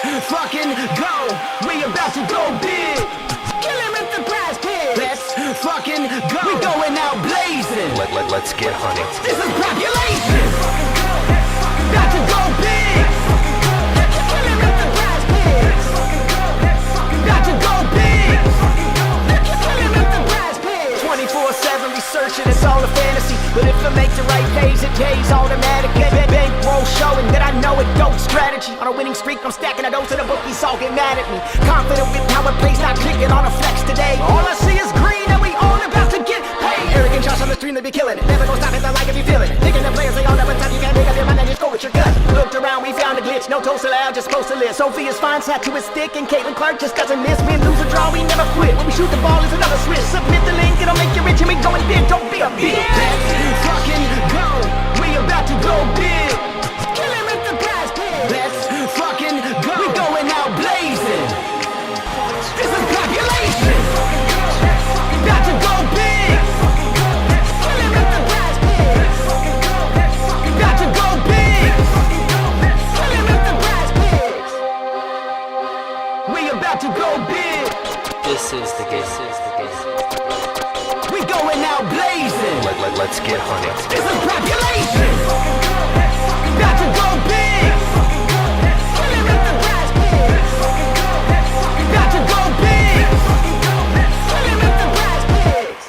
fucking go. We about to go big. Kill him with the PrizePicks. Let's fucking go. We going out blazing. Let's get hunting. This is Propulation. About to go big. Kill him with the PrizePicks. About to go big. Kill him with the PrizePicks. 24/7 researching, it's all a fantasy. But if I make the right plays, it pays automatic. Bankroll showing that I know it dope strategy. On a winning streak, I'm stacking a dose of the bookies all get mad at me. Confident with how it plays, not clicking on a flex today. All I see is green and we all about to get paid. Arrogant Josh on the stream, they be killing it. Never gonna stop it, I like if you feeling it. Picking the players, they all never time you can't make up your mind and just go with your gut. Looked around, we found a glitch, no toast allowed, just post a list. Sophia's fine, sat to his stick, and Caitlin Clark just doesn't miss. Win, lose or draw, we never quit. When we shoot the ball, it's another switch. Submit the link, it'll make you rich, and we going big, don't be a bitch. Let's fucking go, we about to go big. Kill him with the PrizePicks. Let's fucking go, we going out blazing. This is Propulation. About to go big. Kill him with the PrizePicks. About to go big. Kill him with the PrizePicks. We about to go big. This is the game. We going out blazing. Let's get hunting. This is Propulation. About to go big. Kill him with the PrizePicks. About to go big. Kill him with the PrizePicks.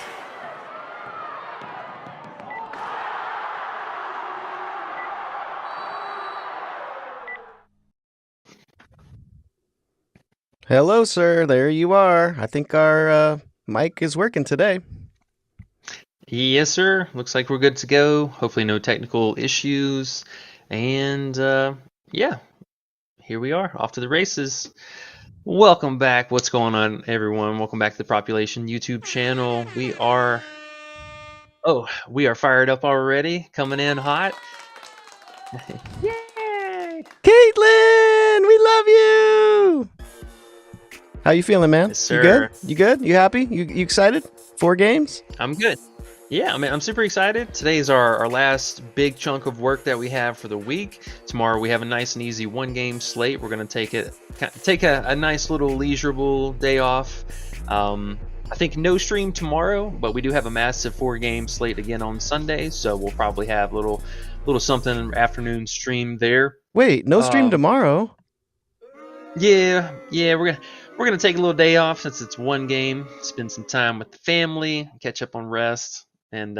Hello, sir. There you are. I think our mic is working today. Yes, sir. Looks like we're good to go. Hopefully no technical issues. And yeah, here we are, off to the races. Welcome back. What's going on, everyone? Welcome back to the Propulation YouTube channel. We are fired up already, coming in hot. Yay! Caitlin, we love you. How you feeling, man? Yes, You sir. good? You good? You happy? You excited? 4 games? I'm good. Yeah, I'm super excited. Today is our last big chunk of work that we have for the week. Tomorrow we have a nice and easy 1-game slate. We're going to take a nice little leisurable day off. I think no stream tomorrow, but we do have a massive 4-game slate again on Sunday, so we'll probably have a little something afternoon stream there. Wait, no stream tomorrow? Yeah, we're gonna take a little day off since it's 1 game, spend some time with the family, catch up on rest, and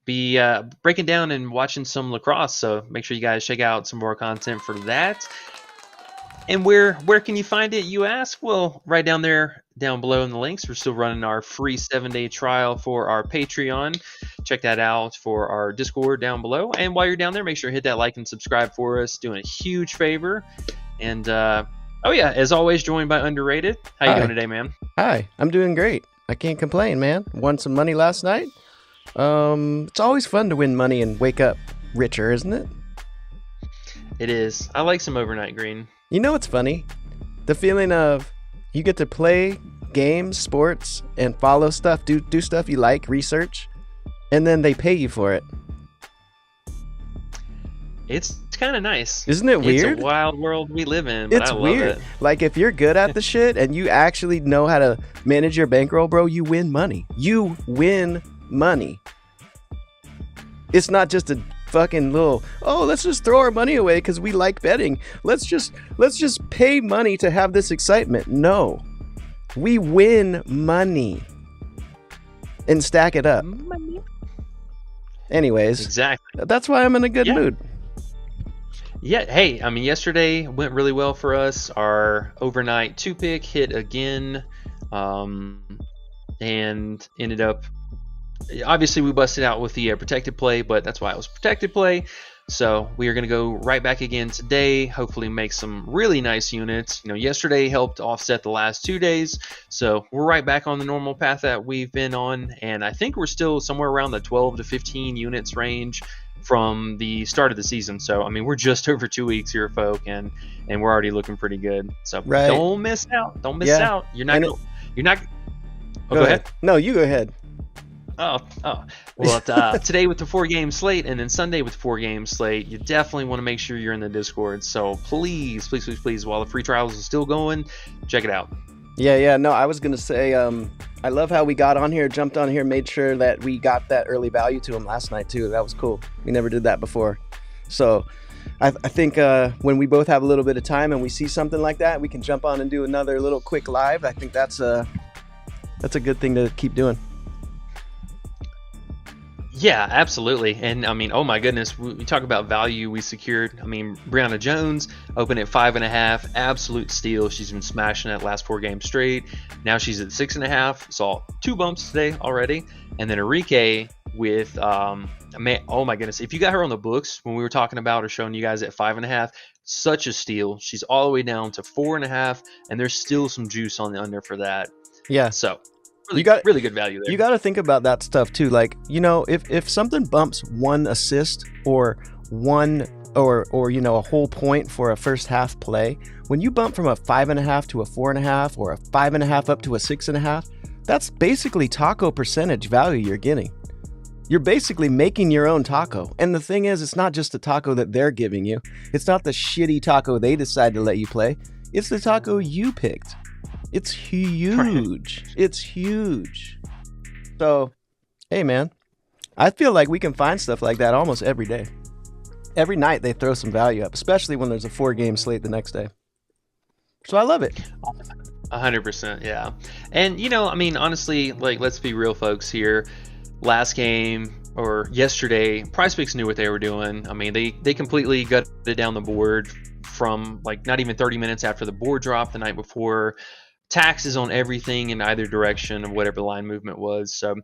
be breaking down and watching some lacrosse. So make sure you guys check out some more content for that. And where can you find it, you ask? Well, right down below in the links. We're still running our free 7-day trial for our Patreon. Check that out for our Discord down below. And while you're down there, make sure to hit that like and subscribe for us. Doing a huge favor. And oh yeah, as always, joined by Underrated. How you doing today, man? Hi, I'm doing great. I can't complain, man. Won some money last night. It's always fun to win money and wake up richer, isn't it? It is. I like some overnight green. You know what's funny? The feeling of you get to play games, sports, and follow stuff, do stuff you like, research, and then they pay you for it. It's kind of nice. Isn't it weird? It's a wild world we live in, but It's I love weird. it. Like, if you're good at the shit and you actually know how to manage your bankroll, bro, you win money. You win money. It's not just a fucking little, oh, let's just throw our money away because we like betting. Let's just pay money to have this excitement. No. We win money and stack it up. Anyways, Exactly. that's why I'm in a good mood. Yeah, hey, I mean, yesterday went really well for us. Our overnight 2-pick hit again, and ended up, obviously we busted out with the protected play, but that's why it was protected play. So we are going to go right back again today, hopefully make some really nice units. You know, yesterday helped offset the last 2 days, so we're right back on the normal path that we've been on, and I think we're still somewhere around the 12 to 15 units range from the start of the season. So I mean, we're just over 2 weeks here, folk, and we're already looking pretty good. So don't miss out. Don't miss out. You're not. Oh, go ahead. No, you go ahead. Oh. Well, today with the 4-game slate, and then Sunday with 4-game slate, you definitely want to make sure you're in the Discord. So please, while the free trials is still going, check it out. Yeah. No, I was gonna say, I love how we got on here, jumped on here, made sure that we got that early value to him last night too. That was cool. We never did that before. So I think when we both have a little bit of time and we see something like that, we can jump on and do another little quick live. I think that's a good thing to keep doing. Yeah, absolutely. And I mean, oh my goodness, we talk about value we secured. I mean, Brianna Jones opened at 5.5, absolute steal. She's been smashing it last 4 games straight. Now she's at 6.5. Saw 2 bumps today already. And then Enrique with, man, oh my goodness, if you got her on the books when we were talking about her, showing you guys at 5.5, such a steal. She's all the way down to 4.5, and there's still some juice on the under for that. Yeah. So. Really good value there. You got to think about that stuff too. Like, if something bumps 1 assist or a whole point for a first half play, when you bump from a 5.5 to a 4.5 or a 5.5 up to a 6.5, that's basically taco percentage value you're getting. You're basically making your own taco. And the thing is, it's not just the taco that they're giving you. It's not the shitty taco they decide to let you play. It's the taco you picked. It's huge. It's huge. So, hey, man, I feel like we can find stuff like that almost every day. Every night they throw some value up, especially when there's a 4-game slate the next day. So I love it. 100%, yeah. And, I mean, honestly, like, let's be real, folks, here. Last game or yesterday, PrizePicks knew what they were doing. I mean, they completely gutted down the board from, like, not even 30 minutes after the board dropped the night before. Taxes on everything in either direction of whatever the line movement was. So,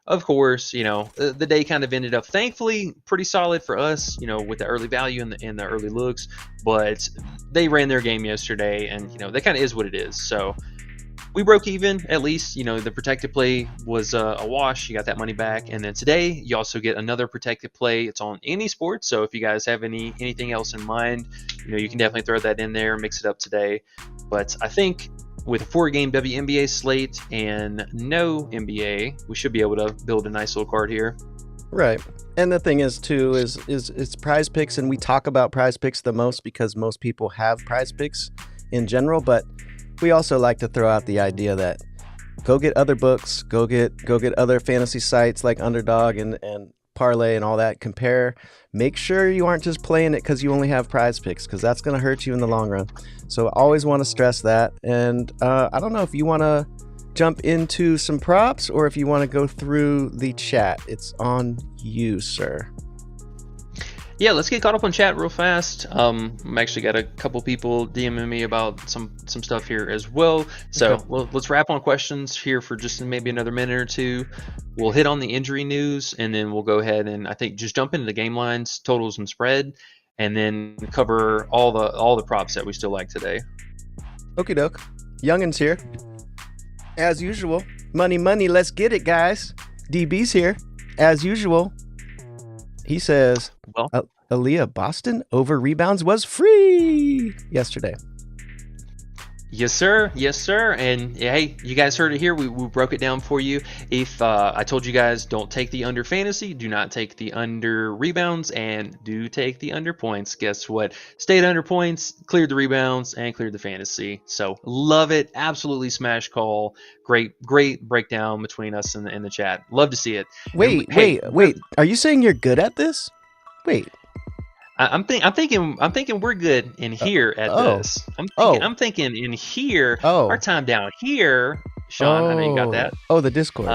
of course, the day kind of ended up, thankfully, pretty solid for us, with the early value and the early looks. But they ran their game yesterday, and, that kind of is what it is. So, we broke even, at least. The protected play was a wash. You got that money back. And then today, you also get another protected play. It's on any sport. So, if you guys have anything else in mind, you can definitely throw that in there, mix it up today. But I think with a 4-game WNBA slate and no NBA, we should be able to build a nice little card here. Right. And the thing is, too, is PrizePicks, and we talk about PrizePicks the most because most people have PrizePicks in general, but we also like to throw out the idea that go get other books, go get other fantasy sites like Underdog and Parlay and all that. Compare. Make sure you aren't just playing it because you only have PrizePicks, because that's going to hurt you in the long run. So always want to stress that. And I don't know if you want to jump into some props or if you want to go through the chat. It's on you, sir. Yeah, let's get caught up on chat real fast. I'm actually got a couple people DMing me about some stuff here as well. So Okay. let's wrap on questions here for just maybe another minute or two. We'll hit on the injury news, and then we'll go ahead and I think just jump into the game lines, totals, and spread, and then cover all the props that we still like today. Okie doke. Youngin's here. As usual. Money, let's get it, guys. DB's here. As usual. He says, Well, Aaliyah Boston over rebounds was free yesterday. Yes, sir. And hey, you guys heard it here. We broke it down for you. If I told you guys don't take the under fantasy, do not take the under rebounds, and do take the under points. Guess what? Stayed under points, cleared the rebounds, and cleared the fantasy. So love it. Absolutely smash call. Great breakdown between us and the chat. Love to see it. Wait. Are you saying you're good at this? Wait. I'm thinking we're good in here at this. I'm thinking in here. Oh. Our time down here, Sean. I know you got that. Oh, the Discord.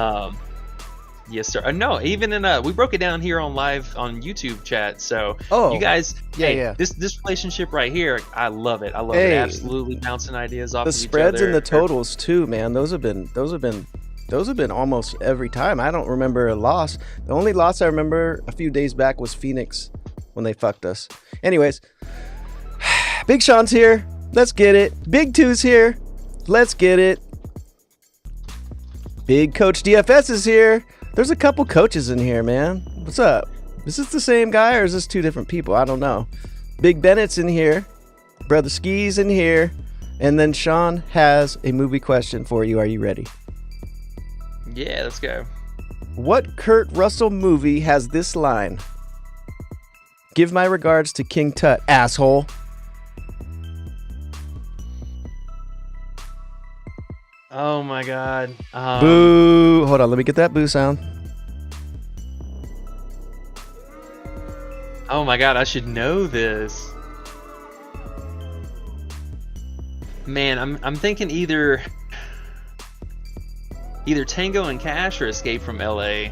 Yes, sir. No, even in we broke it down here on live on YouTube chat. So Oh. you guys, Yeah, hey, yeah. This relationship right here, I love it. I love Hey. it. Absolutely bouncing ideas off The of spreads each other. and the totals too, man. Those have been almost every time. I don't remember a loss. The only loss I remember a few days back was Phoenix when they fucked us. Anyways, Big Sean's here. Let's get it. Big Two's here. Let's get it. Big Coach DFS is here. There's a couple coaches in here, man. What's up? Is this the same guy or is this two different people? I don't know. Big Bennett's in here. Brother Ski's in here. And then Sean has a movie question for you. Are you ready? Yeah, let's go. What Kurt Russell movie has this line? Give my regards to King Tut, asshole. Oh my god. Boo. Hold on, let me get that boo sound. Oh my god, I should know this. Man, I'm thinking either Tango and Cash or Escape from LA.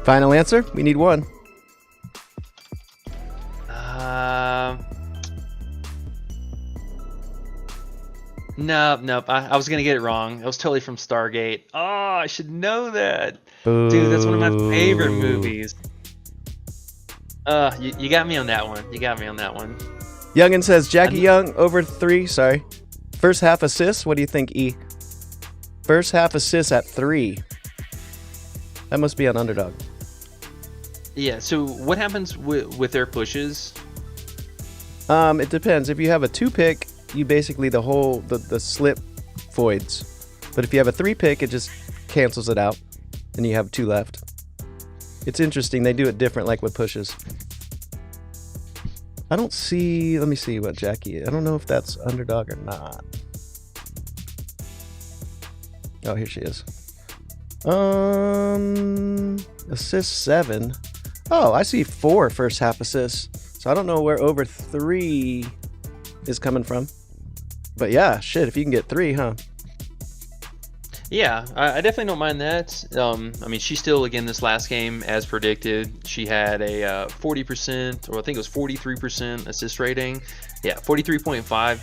Final answer? We need one. Nope. I was gonna get it wrong. It was totally from Stargate. Oh, I should know that. Boo. Dude, that's one of my favorite movies. You got me on that one. Youngin says Jackie Young over 3. Sorry. First half assists. What do you think, E? First half assists at 3. That must be on Underdog. Yeah. So what happens with their pushes? It depends. If you have a 2-pick, you basically the slip voids. But if you have a 3-pick, it just cancels it out, and you have 2 left. It's interesting. They do it different, like with pushes. I don't see. Let me see what Jackie. I don't know if that's Underdog or not. Oh, here she is. Assist 7. Oh, I see 4 first half assists. So I don't know where over 3 is coming from. But yeah, shit. If you can get 3, huh? Yeah, I definitely don't mind that. I mean, she still, again, this last game, as predicted, she had a 40%, or I think it was 43% assist rating. Yeah, 43.5.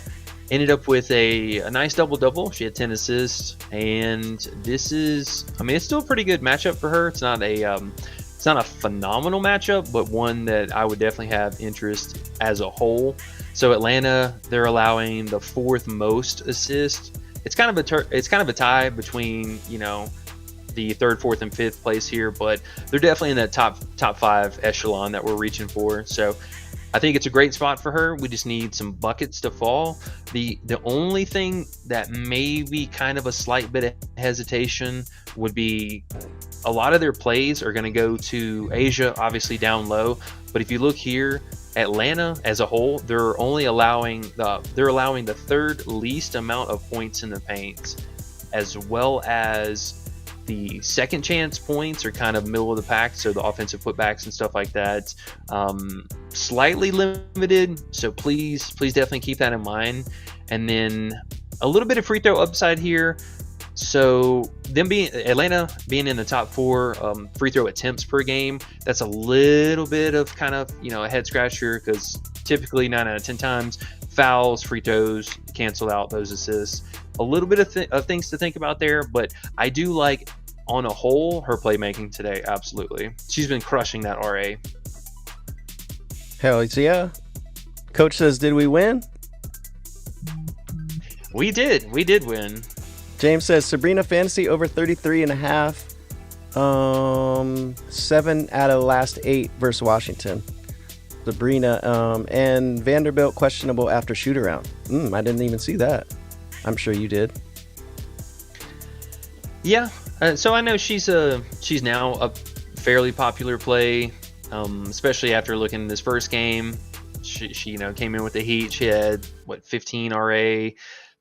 Ended up with a nice double-double. She had 10 assists, and this is, I mean, it's still a pretty good matchup for her. It's not a phenomenal matchup, but one that I would definitely have interest as a whole. So Atlanta, they're allowing the 4th most assists. It's kind of a tie between, you know, the 3rd, 4th, and 5th place here, but they're definitely in that top 5 echelon that we're reaching for. So I think it's a great spot for her. We just need some buckets to fall. The only thing that may be kind of a slight bit of hesitation would be a lot of their plays are going to go to Asia, obviously down low. But if you look here, Atlanta as a whole, they're allowing the 3rd least amount of points in the paint, as well as the second chance points are kind of middle of the pack, so the offensive putbacks and stuff like that, slightly limited. So please definitely keep that in mind. And then a little bit of free throw upside here. So Atlanta being in the top 4 free throw attempts per game, that's a little bit of kind of, you know, a head scratcher, because typically 9 out of 10 times fouls, free throws cancel out those assists. A little bit of things to think about there, but I do like, on a whole, her playmaking today. Absolutely, she's been crushing that RA. Hell yeah. Coach says, did we win? We did win. James says Sabrina fantasy over 33.5. 7 out of the last 8 versus Washington. Sabrina and Vanderbilt questionable after shoot around. I didn't even see that. I'm sure you did. Yeah. So I know she's now a fairly popular play, especially after looking at this first game. She came in with the heat. She had 15 RA.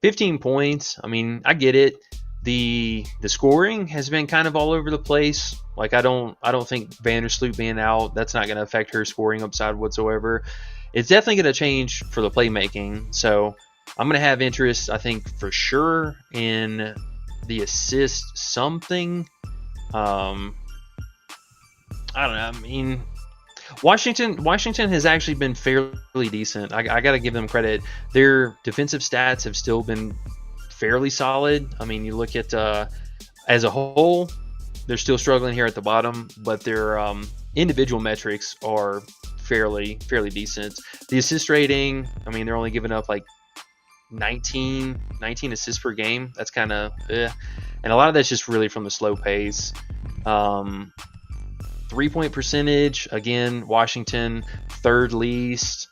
15 points. I mean, I get it. The scoring has been kind of all over the place. Like, I don't think Vandersloot being out, that's not going to affect her scoring upside whatsoever. It's definitely going to change for the playmaking. So I'm going to have interest, I think, for sure, in the assist something. I don't know. I mean, Washington has actually been fairly decent. I got to give them credit. Their defensive stats have still been fairly solid. I mean, you look at as a whole, they're still struggling here at the bottom, but their individual metrics are fairly decent. The assist rating, I mean, they're only giving up like 19 assists per game. That's kind of and a lot of that's just really from the slow pace. 3-point percentage, again, Washington 3rd least.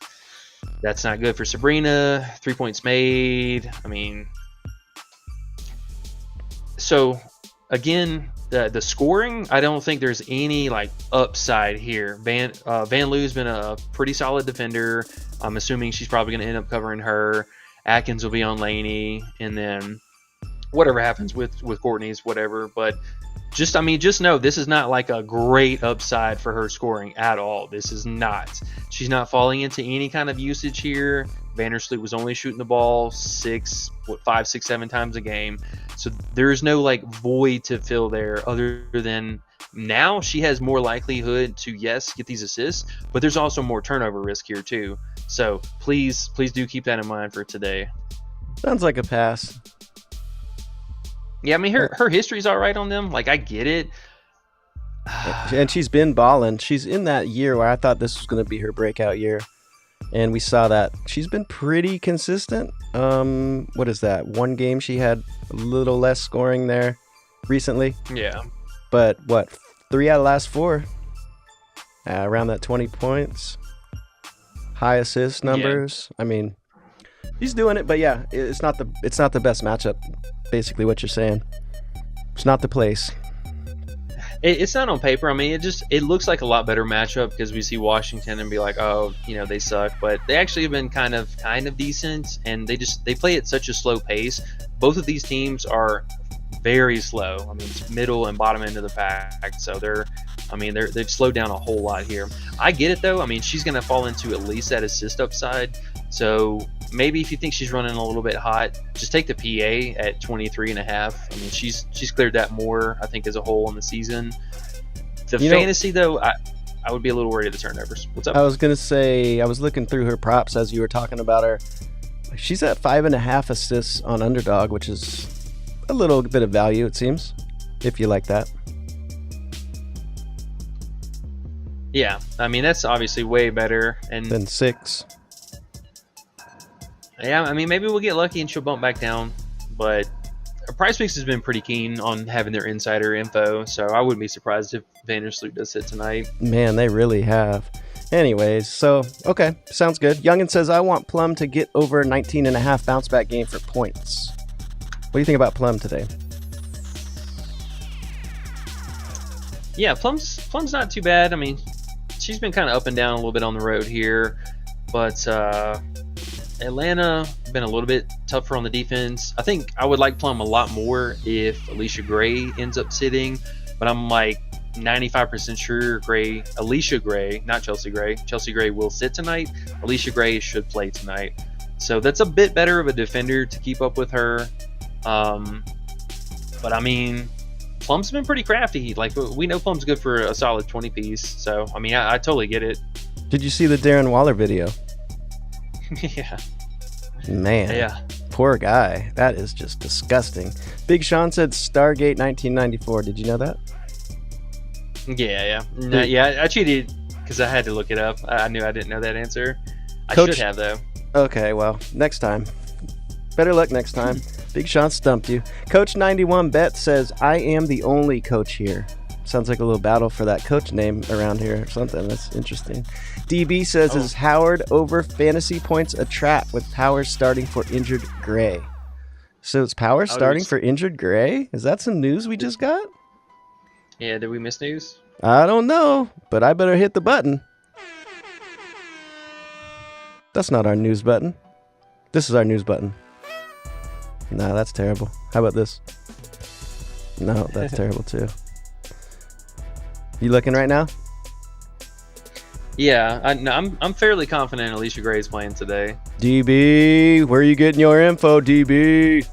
That's not good for Sabrina. 3 points made. I mean, so again, the scoring, I don't think there's any like upside here. Van Loo's been a pretty solid defender. I'm assuming she's probably going to end up covering her. Atkins will be on Laney, and then whatever happens with Courtney's whatever. But just know this is not like a great upside for her scoring at all. This is not. She's not falling into any kind of usage here. Vandersloot was only shooting the ball 5, 6, 7 times a game. So there's no like void to fill there other than now she has more likelihood to, yes, get these assists, but there's also more turnover risk here too. So please do keep that in mind for today. Sounds like a pass. Yeah, I mean, her history's all right on them. Like, I get it. And she's been balling. She's in that year where I thought this was going to be her breakout year. And we saw that she's been pretty consistent. What is that? One game she had a little less scoring there recently. Yeah. But what? 3 out of the last 4. Around that 20 points. High assist numbers. Yeah. I mean, he's doing it, but yeah, it's not the best matchup. Basically what you're saying. It's not the place. It's not on paper. I mean, it looks like a lot better matchup because we see Washington and be like, oh, they suck, but they actually have been kind of decent, and they play at such a slow pace. Both of these teams are very slow. I mean, it's middle and bottom end of the pack, so they've slowed down a whole lot here. I get it though. I mean, she's going to fall into at least that assist upside. So maybe if you think she's running a little bit hot, just take the PA at 23.5. I mean, she's cleared that more, I think, as a whole in the season. The fantasy, though, I would be a little worried of the turnovers. What's up? I was going to say, I was looking through her props as you were talking about her. She's at 5.5 assists on Underdog, which is a little bit of value, it seems, if you like that. Yeah, I mean, that's obviously way better than 6. Yeah, I mean, maybe we'll get lucky and she'll bump back down, but PrizePicks has been pretty keen on having their insider info, so I wouldn't be surprised if Vandersloot does it tonight. Man, they really have. Anyways, so, okay, sounds good. Youngin says, I want Plum to get over 19.5 bounce back game for points. What do you think about Plum today? Yeah, Plum's not too bad. I mean, she's been kind of up and down a little bit on the road here, but Atlanta been a little bit tougher on the defense. I think I would like Plum a lot more if Alicia Gray ends up sitting, but I'm like 95% sure Alicia Gray, not Chelsea Gray. Chelsea Gray will sit tonight. Alicia Gray should play tonight. So that's a bit better of a defender to keep up with her. But I mean, Plum's been pretty crafty. Like, we know Plum's good for a solid 20 piece. So, I mean, I totally get it. Did you see the Darren Waller video? Yeah. Man. Yeah. Poor guy. That is just disgusting. Big Sean said Stargate 1994. Did you know that? Yeah. No, yeah, I cheated because I had to look it up. I knew I didn't know that answer. I Coach, should have, though. Okay, well, next time. Better luck next time. Big Sean stumped you. Coach 91 Bet says, I am the only coach here. Sounds like a little battle for that coach name around here or something. That's interesting. DB says, Is Howard over fantasy points a trap with Powers starting for injured Gray? So it's Powers starting for injured Gray? Is that some news we just got? Yeah, did we miss news? I don't know, but I better hit the button. That's not our news button. This is our news button. Nah, that's terrible. How about this? No, that's terrible too. You looking right now? Yeah, I'm fairly confident Alicia Gray is playing today. DB, where are you getting your info, DB?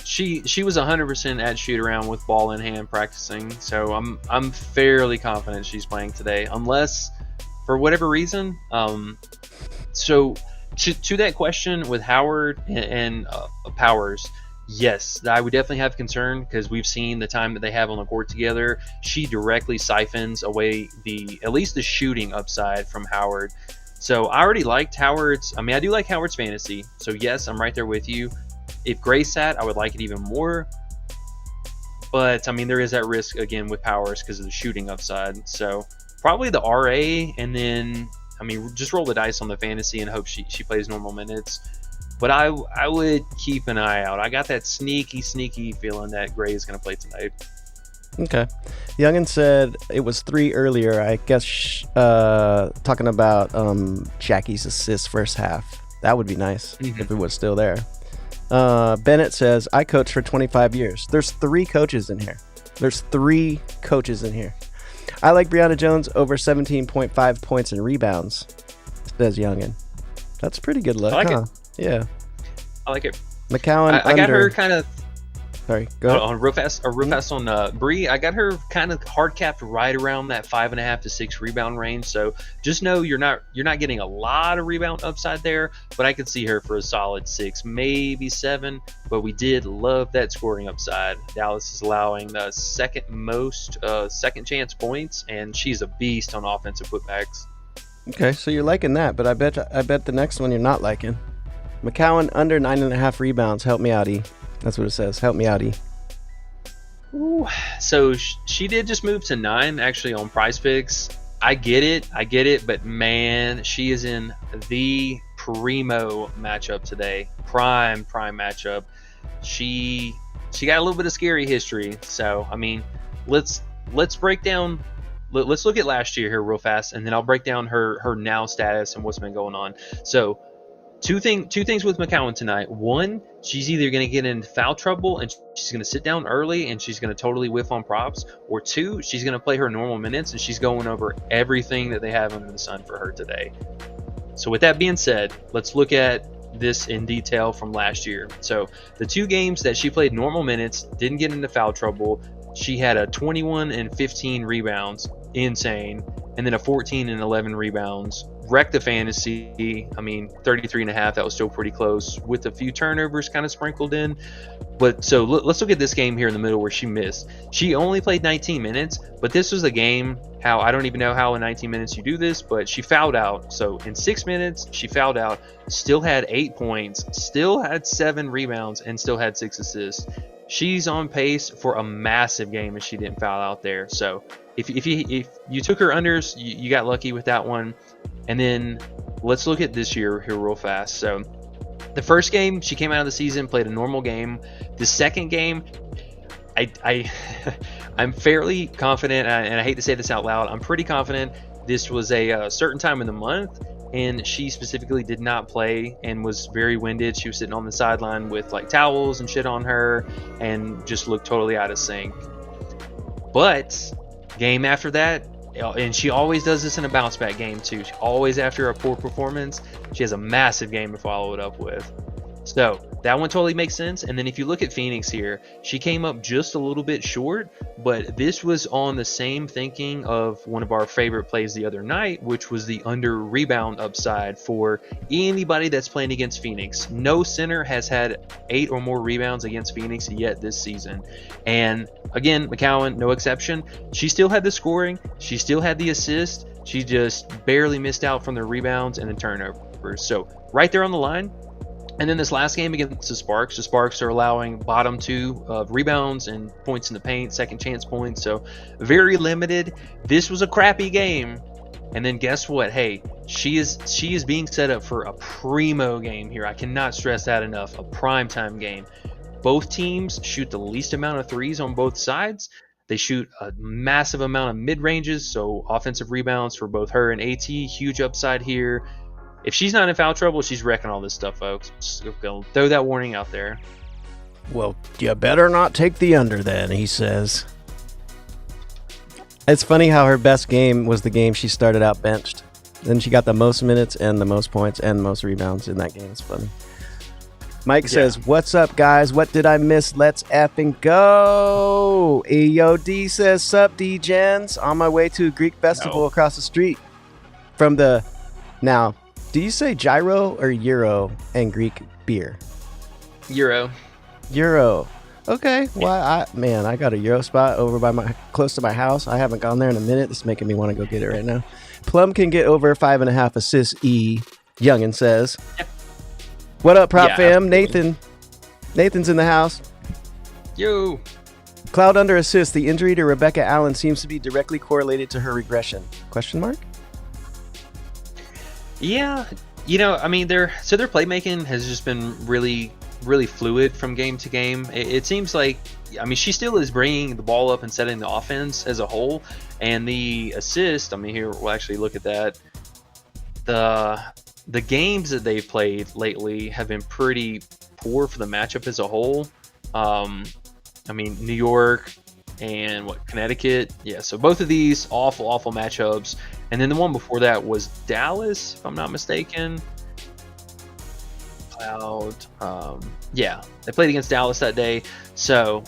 She was 100% at shoot around with ball in hand practicing, so I'm fairly confident she's playing today, unless for whatever reason. So to that question with Howard and Powers. Yes, I would definitely have concern because we've seen the time that they have on the court together. She directly siphons away at least the shooting upside from Howard. So I already liked Howard's. I mean, I do like Howard's fantasy. So yes, I'm right there with you. If Gray sat, I would like it even more. But I mean, there is that risk again with Powers because of the shooting upside. So probably the RA, and then I mean, just roll the dice on the fantasy and hope she plays normal minutes. But I would keep an eye out. I got that sneaky feeling that Gray is going to play tonight. Okay. Youngin said it was 3 earlier. I guess talking about Jackie's assist first half. That would be nice if it was still there. Bennett says, I coached for 25 years. There's 3 coaches in here. I like Brianna Jones over 17.5 points and rebounds, says Youngin. That's pretty good luck, I like huh? it. Yeah. I like it. McCowan I got her kind of Sorry, go ahead. on real fast on Bree. I got her kind of hard capped right around that 5.5 to 6 rebound range. So just know you're not getting a lot of rebound upside there, but I could see her for a solid 6, maybe 7. But we did love that scoring upside. Dallas is allowing the second most second chance points, and she's a beast on offensive putbacks. Okay, so you're liking that, but I bet the next one you're not liking. McCowan under 9.5 rebounds. Help me out, E. That's what it says. Help me out, E. Ooh, so she did just move to 9 actually on PrizePicks. I get it, but man, she is in the primo matchup today. Prime matchup. She got a little bit of scary history. So I mean, let's break down. Let's look at last year here real fast, and then I'll break down her now status and what's been going on. So two things with McCowan tonight. One, she's either going to get into foul trouble and she's going to sit down early and she's going to totally whiff on props, or 2, she's going to play her normal minutes and she's going over everything that they have under the sun for her today. So with that being said, let's look at this in detail from last year. So the 2 games that she played normal minutes, didn't get into foul trouble, she had a 21 and 15 rebounds, insane, and then a 14 and 11 rebounds. Wrecked the fantasy. I mean, 33.5, that was still pretty close with a few turnovers kind of sprinkled in. But so let's look at this game here in the middle where she missed. She only played 19 minutes, but this was a game how I don't even know how in 19 minutes you do this, but she fouled out. So in 6 minutes, she fouled out, still had 8 points, still had 7 rebounds, and still had 6 assists. She's on pace for a massive game if she didn't foul out there. So if you took her unders, you got lucky with that one. And then let's look at this year here real fast. So the first game, she came out of the season, played a normal game. The second game, I'm fairly confident, and I hate to say this out loud, I'm pretty confident this was a certain time in the month, and she specifically did not play and was very winded. She was sitting on the sideline with like towels and shit on her and just looked totally out of sync. But game after that, and she always does this in a bounce back game too. Always after a poor performance, she has a massive game to follow it up with. So that one totally makes sense. And then if you look at Phoenix here, she came up just a little bit short, but this was on the same thinking of one of our favorite plays the other night, which was the under rebound upside for anybody that's playing against Phoenix. No center has had 8 or more rebounds against Phoenix yet this season. And again, McCowan, no exception. She still had the scoring. She still had the assist. She just barely missed out from the rebounds and the turnovers. So right there on the line. And then this last game against the Sparks are allowing bottom 2 of rebounds and points in the paint, second chance points. So very limited. This was a crappy game. And then guess what? Hey, she is being set up for a primo game here. I cannot stress that enough. A primetime game. Both teams shoot the least amount of threes on both sides. They shoot a massive amount of mid-ranges, so offensive rebounds for both her and AT. Huge upside here. If she's not in foul trouble, she's wrecking all this stuff, folks. Just gonna throw that warning out there. Well, you better not take the under then, he says. It's funny how her best game was the game she started out benched. Then she got the most minutes and the most points and the most rebounds in that game. It's funny. Mike says, what's up, guys? What did I miss? Let's effing go. EOD says, sup, D-Gens? On my way to a Greek festival across the street from the... Now... Do you say gyro or euro and Greek beer? Euro. Okay. Well, I got a euro spot over by close to my house. I haven't gone there in a minute. It's making me want to go get it right now. Plum can get over 5.5 assists. E. Youngin says. What up, prop fam? Absolutely. Nathan's in the house. Yo. Cloud under assist. The injury to Rebecca Allen seems to be directly correlated to her regression. Question mark? Yeah, I mean, their playmaking has just been really really fluid from game to game. It seems like, I mean, she still is bringing the ball up and setting the offense as a whole. And the assist, I mean, here we'll actually look at that. The games that they've played lately have been pretty poor for the matchup as a whole. I mean, New York and Connecticut. Yeah, so both of these awful matchups. And then the one before that was Dallas, if I'm not mistaken. Cloud. Yeah, they played against Dallas that day. So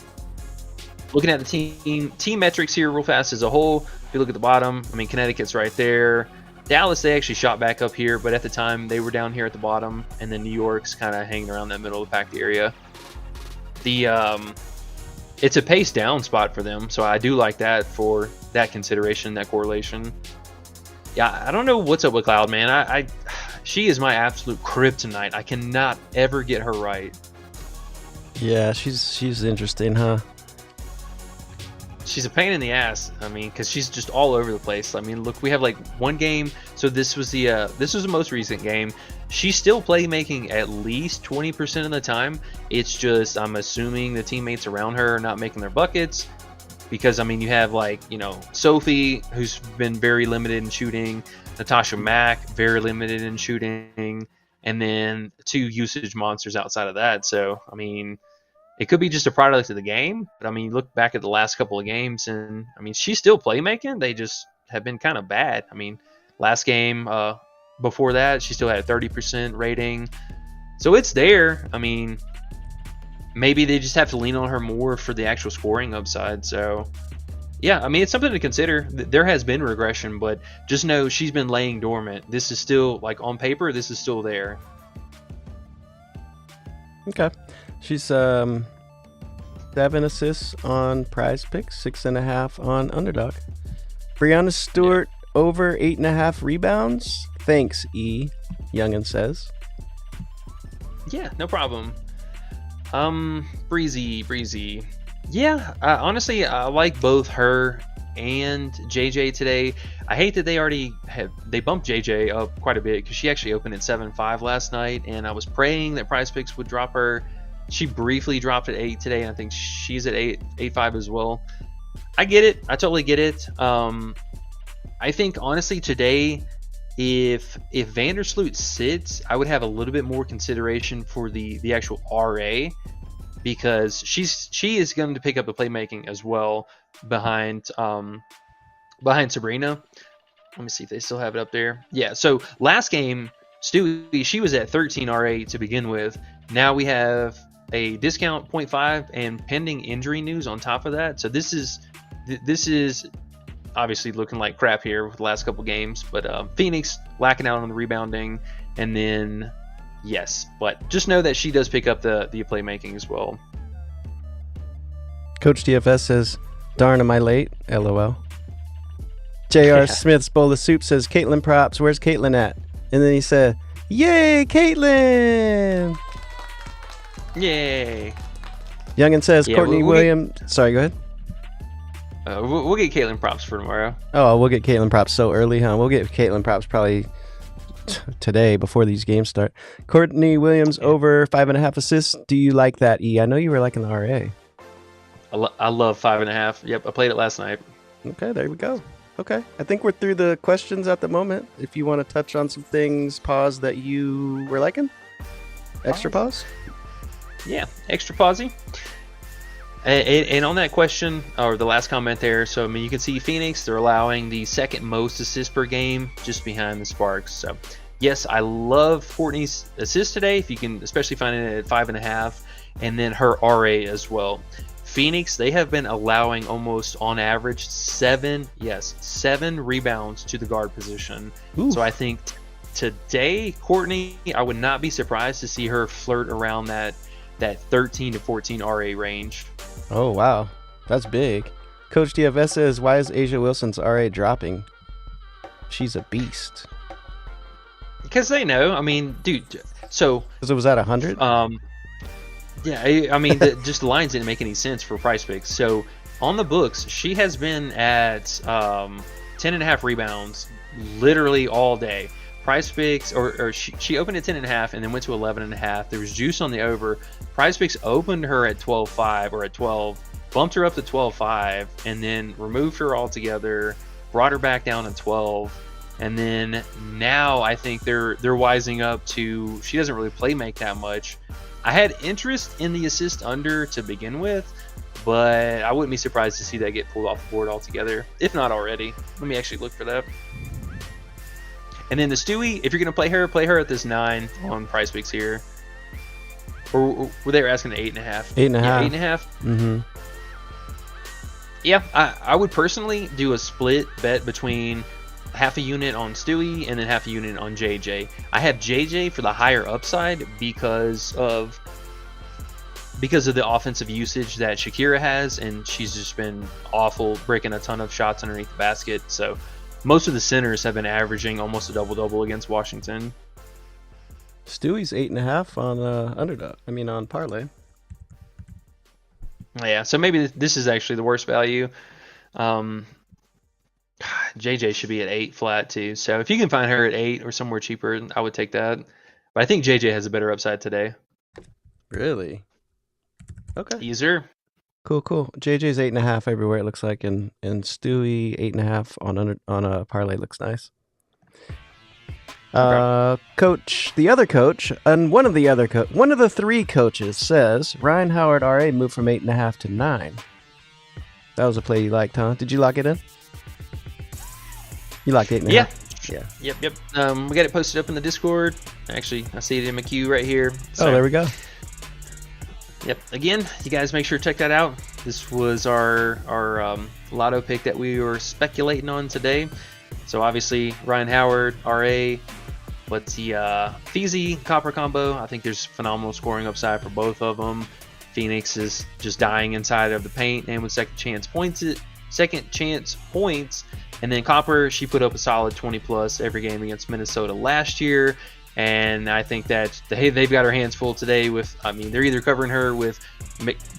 looking at the team metrics here real fast as a whole, if you look at the bottom, I mean, Connecticut's right there. Dallas, they actually shot back up here, but at the time they were down here at the bottom, and then New York's kind of hanging around that middle of the packed area. It's a pace down spot for them, so I do like that for that consideration, that correlation. Yeah, I don't know what's up with Cloud, man. She is my absolute kryptonite. I cannot ever get her right. Yeah, she's interesting, huh? She's a pain in the ass. I mean, because she's just all over the place. I mean, look, we have like one game. So this was the most recent game. She's still playmaking at least 20% of the time. It's just, I'm assuming the teammates around her are not making their buckets, because I mean, you have like, you know, Sophie, who's been very limited in shooting, Natasha Mack, very limited in shooting, and then 2 usage monsters outside of that. So I mean, it could be just a product of the game, but I mean, look back at the last couple of games, and I mean, she's still playmaking. They just have been kind of bad. I mean, last game, before that, she still had a 30% rating. So it's there. I mean, maybe they just have to lean on her more for the actual scoring upside. So yeah, I mean, it's something to consider. There has been regression, but just know she's been laying dormant. This is still, like, on paper, this is still there. Okay. She's 7 assists on PrizePicks, 6.5 on Underdog. Brianna Stewart over 8.5 rebounds. Thanks, E. Youngin says. Yeah, no problem. Breezy. Yeah, honestly, I like both her and JJ today. I hate that they bumped JJ up quite a bit, because she actually opened at 7.5 last night, and I was praying that PrizePicks would drop her. She briefly dropped at 8 today, and I think she's at 8.5 as well. I get it. I totally get it. I think honestly today, if Vandersloot sits, I would have a little bit more consideration for the actual RA, because she is going to pick up the playmaking as well behind Sabrina. Let me see if they still have it up there. Yeah. So last game, Stewie, she was at 13 RA to begin with. Now we have a discount 0.5 and pending injury news on top of that. So this is obviously looking like crap here with the last couple games, but Phoenix lacking out on the rebounding, and then yes, but just know that she does pick up the playmaking as well. Coach DFS says, darn, am I late? LOL. J.R. Smith's Bowl of Soup says, Caitlin props, where's Caitlin at? And then he said, yay, Caitlin! Yay. Youngin says, Yeah, Courtney we'll Williams. Sorry, go ahead. We'll get Caitlin props for tomorrow. Oh, we'll get Caitlin props so early, huh? We'll get Caitlin props probably today before these games start. Courtney Williams over 5.5 assists. Do you like that, E? I know you were liking the RA. I love 5.5. Yep, I played it last night. Okay, there we go. Okay, I think we're through the questions at the moment. If you want to touch on some things, pause that you were liking. Extra pause? Yeah, extra pausey. And on that question, or the last comment there, so I mean, you can see Phoenix, they're allowing the second most assists per game, just behind the Sparks. So yes, I love Courtney's assist today, if you can especially find it at 5.5, and then her RA as well. Phoenix, they have been allowing almost on average 7 rebounds to the guard position. Ooh. So I think today, Courtney, I would not be surprised to see her flirt around that 13 to 14 RA range. Oh, wow. That's big. Coach DFS says, why is Asia Wilson's RA dropping? She's a beast. Because they know. I mean, dude, so... Because it was at 100? Yeah, I mean, just the lines didn't make any sense for PrizePicks. So on the books, she has been at 10.5 rebounds literally all day. PrizePicks, or she opened at 10.5 and then went to 11.5. There was juice on the over. PrizePicks opened her at 12.5 or at 12, bumped her up to 12.5, and then removed her altogether, brought her back down to 12. And then now I think they're wising up to, she doesn't really play make that much. I had interest in the assist under to begin with, but I wouldn't be surprised to see that get pulled off the board altogether, if not already. Let me actually look for that. And then the Stewie, if you're going to play her at this 9 on PrizePicks here. Or were they asking 8.5? 8.5. Yeah, 8.5. Mm-hmm. Yeah, I would personally do a split bet between half a unit on Stewie and then half a unit on JJ. I have JJ for the higher upside because of the offensive usage that Shakira has, and she's just been awful, breaking a ton of shots underneath the basket. So most of the centers have been averaging almost a double-double against Washington. Stewie's 8.5 on Underdog. I mean, on Parlay. Yeah, so maybe this is actually the worst value. JJ should be at 8 flat too. So if you can find her at 8 or somewhere cheaper, I would take that. But I think JJ has a better upside today. Really? Okay. Easier. Cool. JJ's 8.5 everywhere, it looks like, and Stewie 8.5 on a Parlay looks nice. Coach, the other coach, and one of the 3 coaches says Ryan Howard RA moved from 8.5 to 9. That was a play you liked, huh? Did you lock it in? You locked 8.5? Yeah. Yep. We got it posted up in the Discord. Actually, I see it in my queue right here. So, oh, there we go. Yep. Again, you guys make sure to check that out. This was our lotto pick that we were speculating on today. So obviously Ryan Howard, RA, let's see, Feezy, Copper combo. I think there's phenomenal scoring upside for both of them. Phoenix is just dying inside of the paint and with second chance points. And then Copper, she put up a solid 20 plus every game against Minnesota last year. And I think that they've got her hands full today with, they're either covering her with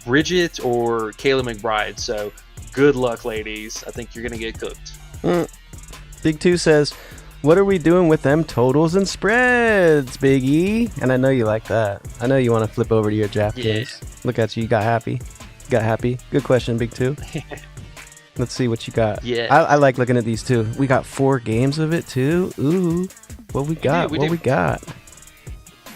Bridget or Kayla McBride. So good luck, ladies. I think you're going to get cooked. Big 2 says, what are we doing with them totals and spreads, Big E? And I know you like that. I know you want to flip over to your draft games. Look at you. You got happy. Good question, Big 2. Let's see what you got. Yeah. I like looking at these too. We got 4 games of it too. Ooh. What we got? We got?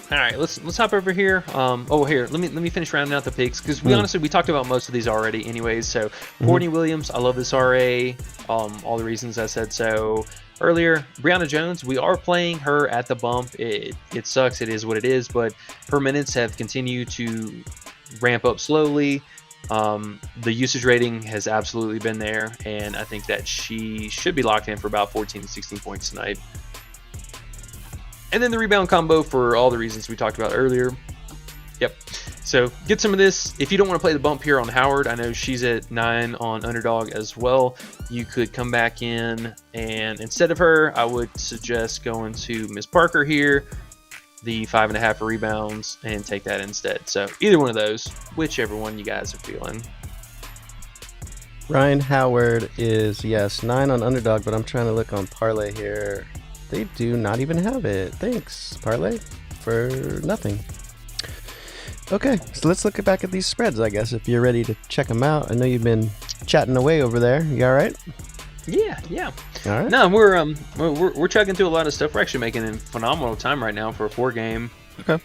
All right, let's hop over here. Here, let me finish rounding out the picks because we talked about most of these already, anyways. So, Courtney Williams, I love this RA. All the reasons I said so earlier. Brianna Jones, we are playing her at the bump. It sucks. It is what it is. But her minutes have continued to ramp up slowly. The usage rating has absolutely been there, and I think that she should be locked in for about 14 to 16 points tonight. And then the rebound combo for all the reasons we talked about earlier. Yep. So get some of this. If you don't want to play the bump here on Howard, I know she's at 9 on Underdog as well. You could come back in, and instead of her, I would suggest going to Miss Parker here, the 5.5 rebounds, and take that instead. So either one of those, whichever one you guys are feeling. Ryan Howard is, 9 on Underdog, but I'm trying to look on Parlay here. They do not even have it. Thanks, Parlay, for nothing. Okay, so let's look back at these spreads, I guess, if you're ready to check them out. I know you've been chatting away over there. You all right? Yeah. All right. No, we're chugging through a lot of stuff. We're actually making a phenomenal time right now for a 4-game. Okay.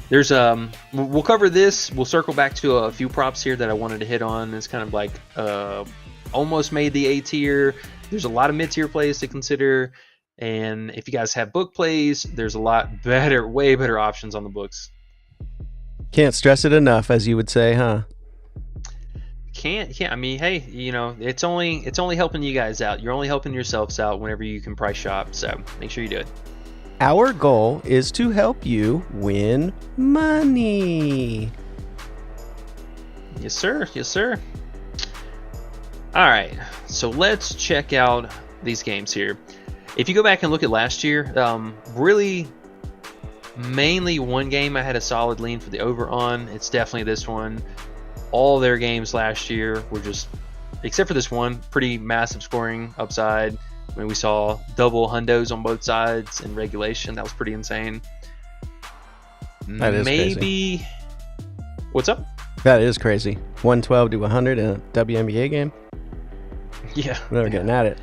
There's we'll cover this. We'll circle back to a few props here that I wanted to hit on. It's kind of like almost made the A tier. There's a lot of mid-tier plays to consider, and if you guys have book plays, there's a lot better, way better options on the books. Can't stress it enough, as you would say, huh? Can't. Yeah. Hey, it's only helping you guys out. You're only helping yourselves out whenever you can price shop. So make sure you do it. Our goal is to help you win money. Yes, sir. All right, so let's check out these games here. If you go back and look at last year, really mainly one game I had a solid lean for the over on. It's definitely this one. All their games last year were just, except for this one, pretty massive scoring upside. I mean, we saw double hundos on both sides in regulation. That was pretty insane. That is Maybe. crazy. What's up? That is crazy. 112 to 100 in a WNBA game. Yeah. They're getting at it.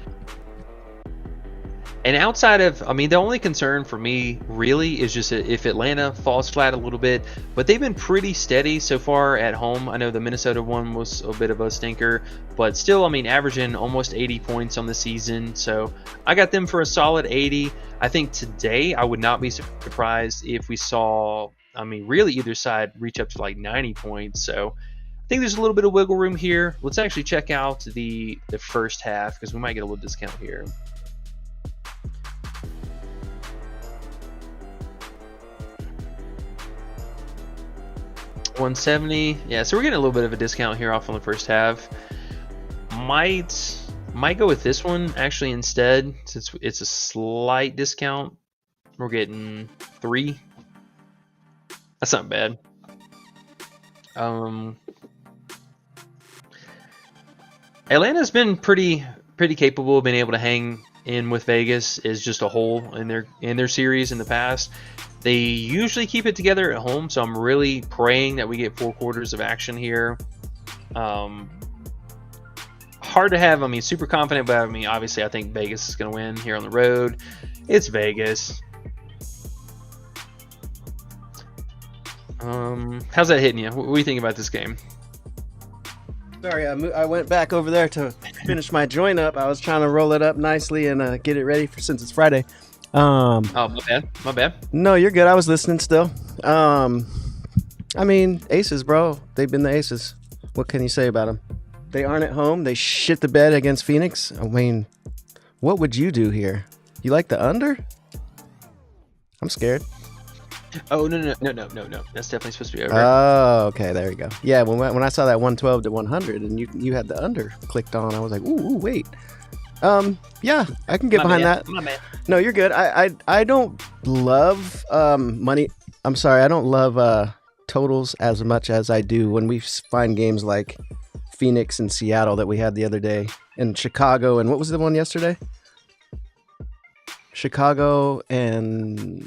And outside of, I mean, the only concern for me really is just if Atlanta falls flat a little bit, but they've been pretty steady so far at home. I know the Minnesota one was a bit of a stinker, but still, I mean, averaging almost 80 points on the season. So I got them for a solid 80. I think today I would not be surprised if we saw, I mean, really either side reach up to like 90 points. So I think there's a little bit of wiggle room here. Let's actually check out the first half because we might get a little discount here. $170. Yeah, so we're getting a little bit of a discount here off on the first half. Might go with this one actually instead, since it's a slight discount. We're getting 3. That's not bad. Atlanta's been pretty capable of being able to hang in with Vegas as just a whole in their series in the past. They usually keep it together at home, so I'm really praying that we get 4 quarters of action here. Hard to have, I mean, super confident, but I mean, obviously I think Vegas is going to win here on the road. It's Vegas. How's that hitting you? What do you think about this game? Sorry, I went back over there to finish my joint up. I was trying to roll it up nicely and get it ready since it's Friday. Oh, my bad. No, you're good. I was listening still. I mean, aces, bro. They've been the aces. What can you say about them? They aren't at home. They shit the bed against Phoenix. I mean, what would you do here? You like the under? I'm scared. Oh, no. That's definitely supposed to be over. Oh, okay. There you go. Yeah, when I saw that 112 to 100 and you had the under clicked on, I was like, ooh, wait. Yeah, I can get behind that. My man. No, you're good. I don't love money. I'm sorry, I don't love totals as much as I do when we find games like Phoenix and Seattle that we had the other day, and Chicago, and what was the one yesterday? Chicago and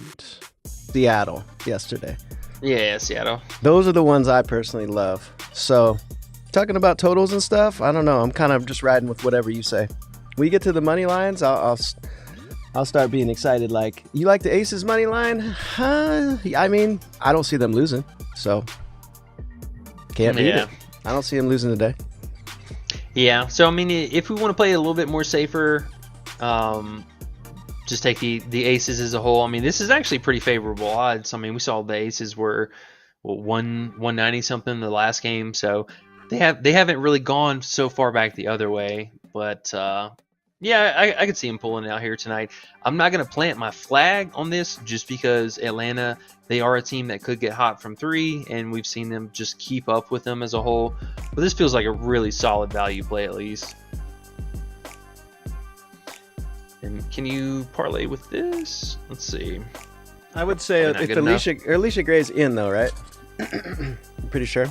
Seattle yesterday. Yeah, Seattle. Those are the ones I personally love. So, talking about totals and stuff, I don't know. I'm kind of just riding with whatever you say. We get to the money lines, I'll start being excited. Like, you like the Aces money line? Huh? I mean, I don't see them losing, so can't beat it. I don't see them losing today. Yeah. So I mean, if we want to play a little bit more safer, just take the Aces as a whole. I mean, this is actually pretty favorable odds. I mean, we saw the Aces were 190 something the last game, so they haven't really gone so far back the other way. But yeah, I could see him pulling it out here tonight. I'm not going to plant my flag on this just because Atlanta, they are a team that could get hot from 3, and we've seen them just keep up with them as a whole. But this feels like a really solid value play at least. And can you parlay with this? Let's see. I would say if Alicia Gray's in, though, right? I'm pretty sure.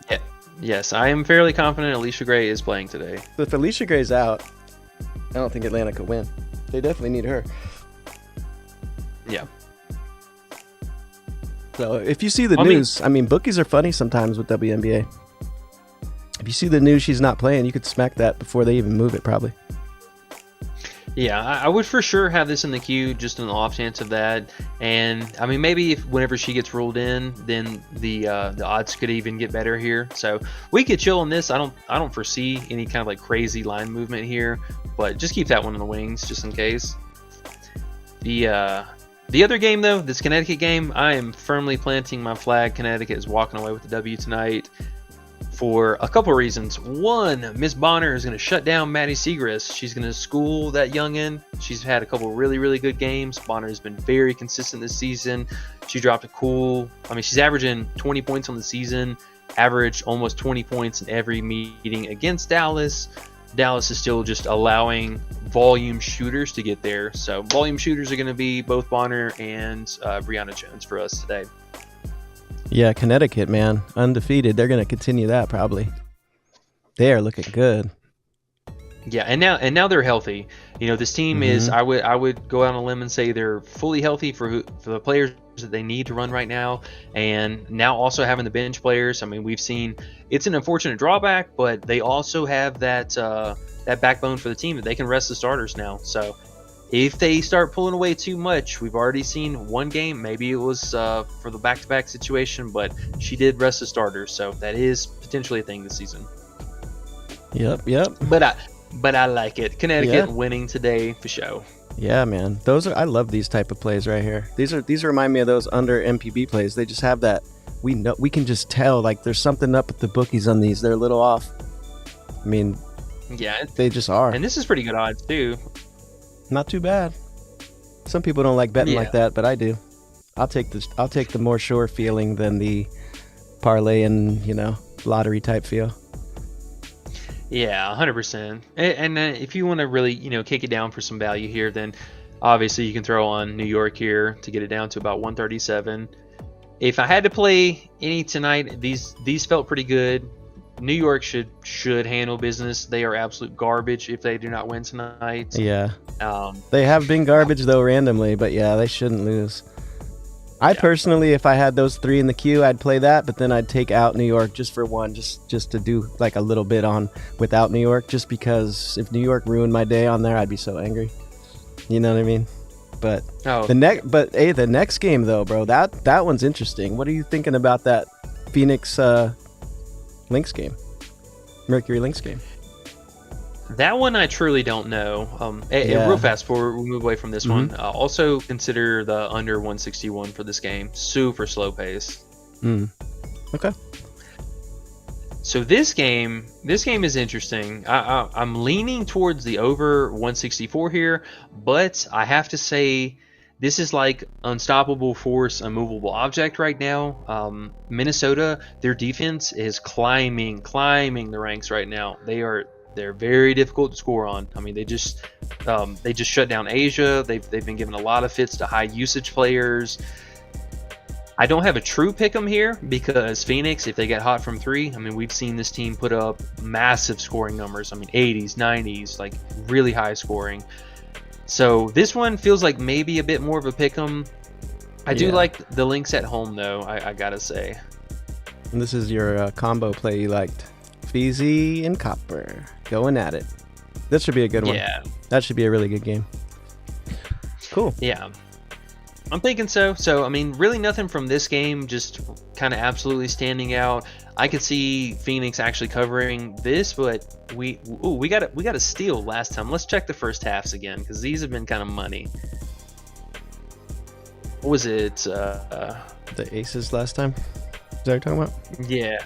Yeah. Yes, I am fairly confident Alicia Gray is playing today. So if Alicia Gray's out, I don't think Atlanta could win. They definitely need her. Yeah. So if you see the news, I mean, bookies are funny sometimes with WNBA. If you see the news she's not playing, you could smack that before they even move it, probably. Yeah, I would for sure have this in the queue just in the off chance of that. And I mean, maybe whenever she gets ruled in, then the odds could even get better here. So we could chill on this. I don't foresee any kind of like crazy line movement here, but just keep that one in the wings just in case. The other game though, this Connecticut game, I am firmly planting my flag. Connecticut is walking away with the W tonight. For a couple of reasons. One, Miss Bonner is going to shut down Maddie Segrist. She's going to school that youngin. She's had a couple of really, really good games. Bonner has been very consistent this season. She dropped she's averaging 20 points on the season, averaged almost 20 points in every meeting against Dallas. Dallas is still just allowing volume shooters to get there. So volume shooters are going to be both Bonner and Brianna Jones for us today. Yeah, Connecticut, man. Undefeated. They're going to continue that probably. They are looking good. Yeah, and now they're healthy. This team is. I would go out on a limb and say they're fully healthy for the players that they need to run right now, and now also having the bench players. I mean, we've seen it's an unfortunate drawback, but they also have that backbone for the team that they can rest the starters now. So if they start pulling away too much, we've already seen one game. Maybe it was for the back-to-back situation, but she did rest the starters, so that is potentially a thing this season. Yep. But I like it. Connecticut winning today for show. Yeah, man. I love these type of plays right here. These remind me of those under MPB plays. They just have that. We can just tell like there's something up with the bookies on these. They're a little off. I mean, yeah, they just are. And this is pretty good odds too. Not too bad. Some people don't like betting like that, but I do. I'll take the more sure feeling than the parlay and lottery type feel. Yeah, 100%. And if you want to really, kick it down for some value here, then obviously you can throw on New York here to get it down to about 137. If I had to play any tonight, these felt pretty good. New York should handle business. They are absolute garbage if they do not win tonight. Yeah. They have been garbage though randomly, but yeah, they shouldn't lose. I personally, if I had those three in the queue, I'd play that, but then I'd take out New York just for one, just to do like a little bit on without New York, just because if New York ruined my day on there, I'd be so angry. You know what I mean? But the next game though, bro, that one's interesting. What are you thinking about that Phoenix Lynx game? Mercury Lynx game? That one I truly don't know. Real fast before we move away from this one, also consider the under 161 for this game. Super slow pace. Okay. So this game is interesting. I'm leaning towards the over 164 here, but I have to say this is like unstoppable force, unmovable object right now. Minnesota, their defense is climbing the ranks right now. They're very difficult to score on. I mean, they just shut down Asia. They've been giving a lot of fits to high usage players. I don't have a true pick 'em here because Phoenix, if they get hot from three, I mean, we've seen this team put up massive scoring numbers. I mean, 80s, 90s, like really high scoring. So this one feels like maybe a bit more of a pick 'em. I do like the Lynx at home though. I gotta say. And this is your combo play you liked. Feezy and Copper going at it. This should be a good one. Yeah. That should be a really good game. Cool. Yeah. I'm thinking so. So, I mean, really nothing from this game, just kind of absolutely standing out. I could see Phoenix actually covering this, but we got a steal last time. Let's check the first halves again because these have been kind of money. What was it? The Aces last time? Is that what you're talking about? Yeah.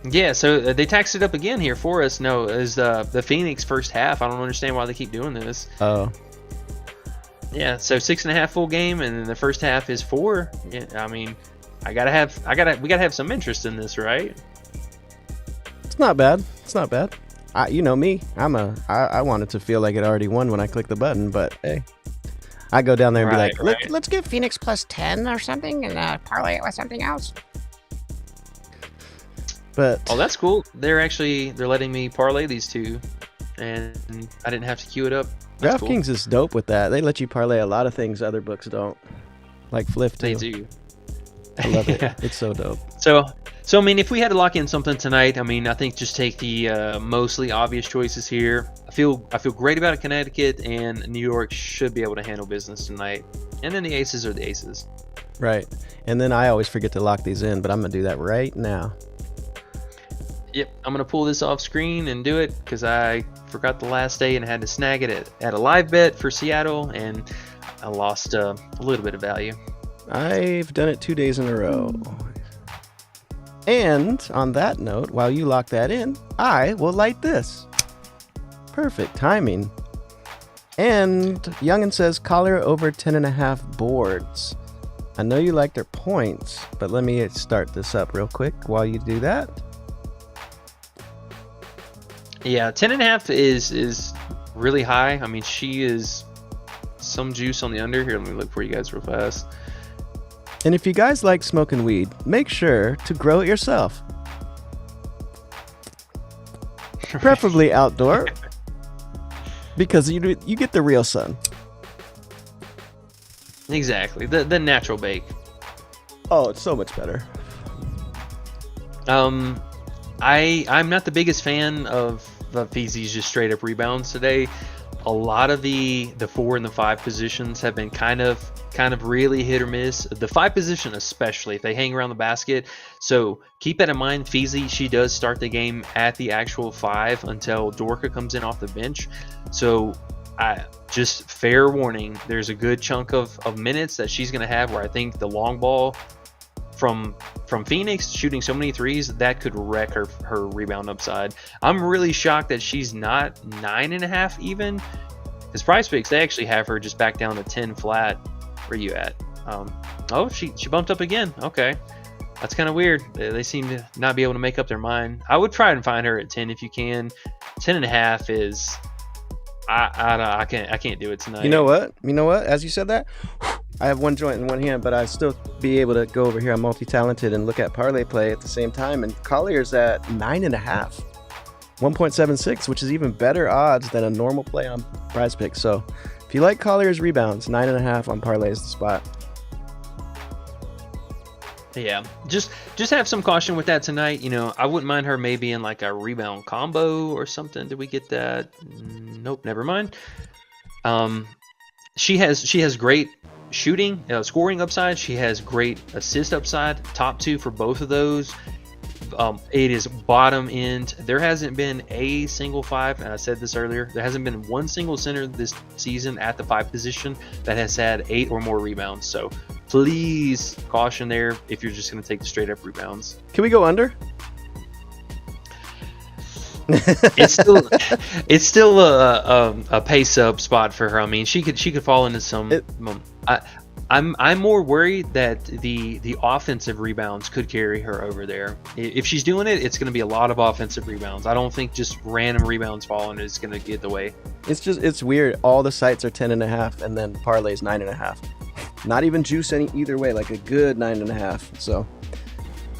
Yeah, so they taxed it up again here for us. No, it was the Phoenix first half. I don't understand why they keep doing this. Oh. Yeah, so 6.5 full game, and then the first half is 4. Yeah, I mean, we gotta have some interest in this, right? It's not bad. You know me. I want it to feel like it already won when I click the button, but hey, I go down there and be like, let's give Phoenix plus 10 or something, and parlay it with something else. But that's cool. They're letting me parlay these two, and I didn't have to queue it up. DraftKings is dope with that. They let you parlay a lot of things other books don't, like Fliff too. They do. I love it. It's so dope. So I mean, if we had to lock in something tonight, I mean, I think just take the mostly obvious choices here. I feel great about it. Connecticut and New York should be able to handle business tonight, and then the Aces are the Aces. Right, and then I always forget to lock these in, but I'm gonna do that right now. Yep, I'm going to pull this off screen and do it because I forgot the last day and had to snag it at a live bet for Seattle, and I lost a little bit of value. I've done it 2 days in a row. And on that note, while you lock that in, I will light this. Perfect timing. And Youngin says Collar over 10.5 boards. I know you like their points, but let me start this up real quick while you do that. Yeah, 10.5 is really high. I mean, she is some juice on the under. Here, let me look for you guys real fast. And if you guys like smoking weed, make sure to grow it yourself. Preferably outdoor. Because you get the real sun. Exactly. The natural bake. Oh, it's so much better. I'm not the biggest fan of Feezy's just straight up rebounds today. A lot of the 4 and the 5 positions have been kind of really hit or miss. The 5 position especially, if they hang around the basket. So keep that in mind. Feezy, she does start the game at the actual 5 until Dorka comes in off the bench. So just fair warning, there's a good chunk of minutes that she's going to have where I think the long ball from Phoenix shooting so many threes, that could wreck her rebound upside. I'm really shocked that she's not 9.5 even. Because PrizePicks, they actually have her just back down to 10 flat. Where you at? Oh, she bumped up again. Okay. That's kind of weird. They seem to not be able to make up their mind. I would try and find her at 10 if you can. 10.5 is... I can't do it tonight. You know what? As you said that, I have one joint in one hand, but I still be able to go over here. I'm multi-talented and look at parlay play at the same time. And Collier's at 9.5, 1.76, which is even better odds than a normal play on PrizePicks. So if you like Collier's rebounds, 9.5 on parlay is the spot. Yeah, just have some caution with that tonight. I wouldn't mind her maybe in like a rebound combo or something. Did we get that? Nope, never mind. She has great shooting, scoring upside. She has great assist upside. Top 2 for both of those. It is bottom end. There hasn't been a single 5, and I said this earlier, there hasn't been one single center this season at the 5 position that has had 8 or more rebounds. So please caution there if you're just going to take the straight up rebounds. Can we go under? It's still a pace up spot for her. I mean, she could fall into some. I'm more worried that the offensive rebounds could carry her over there. If she's doing it, it's going to be a lot of offensive rebounds. I don't think just random rebounds falling is going to get the way. It's weird. All the sites are 10.5, and then parlay's 9.5. Not even juice either way, like a good 9.5. So,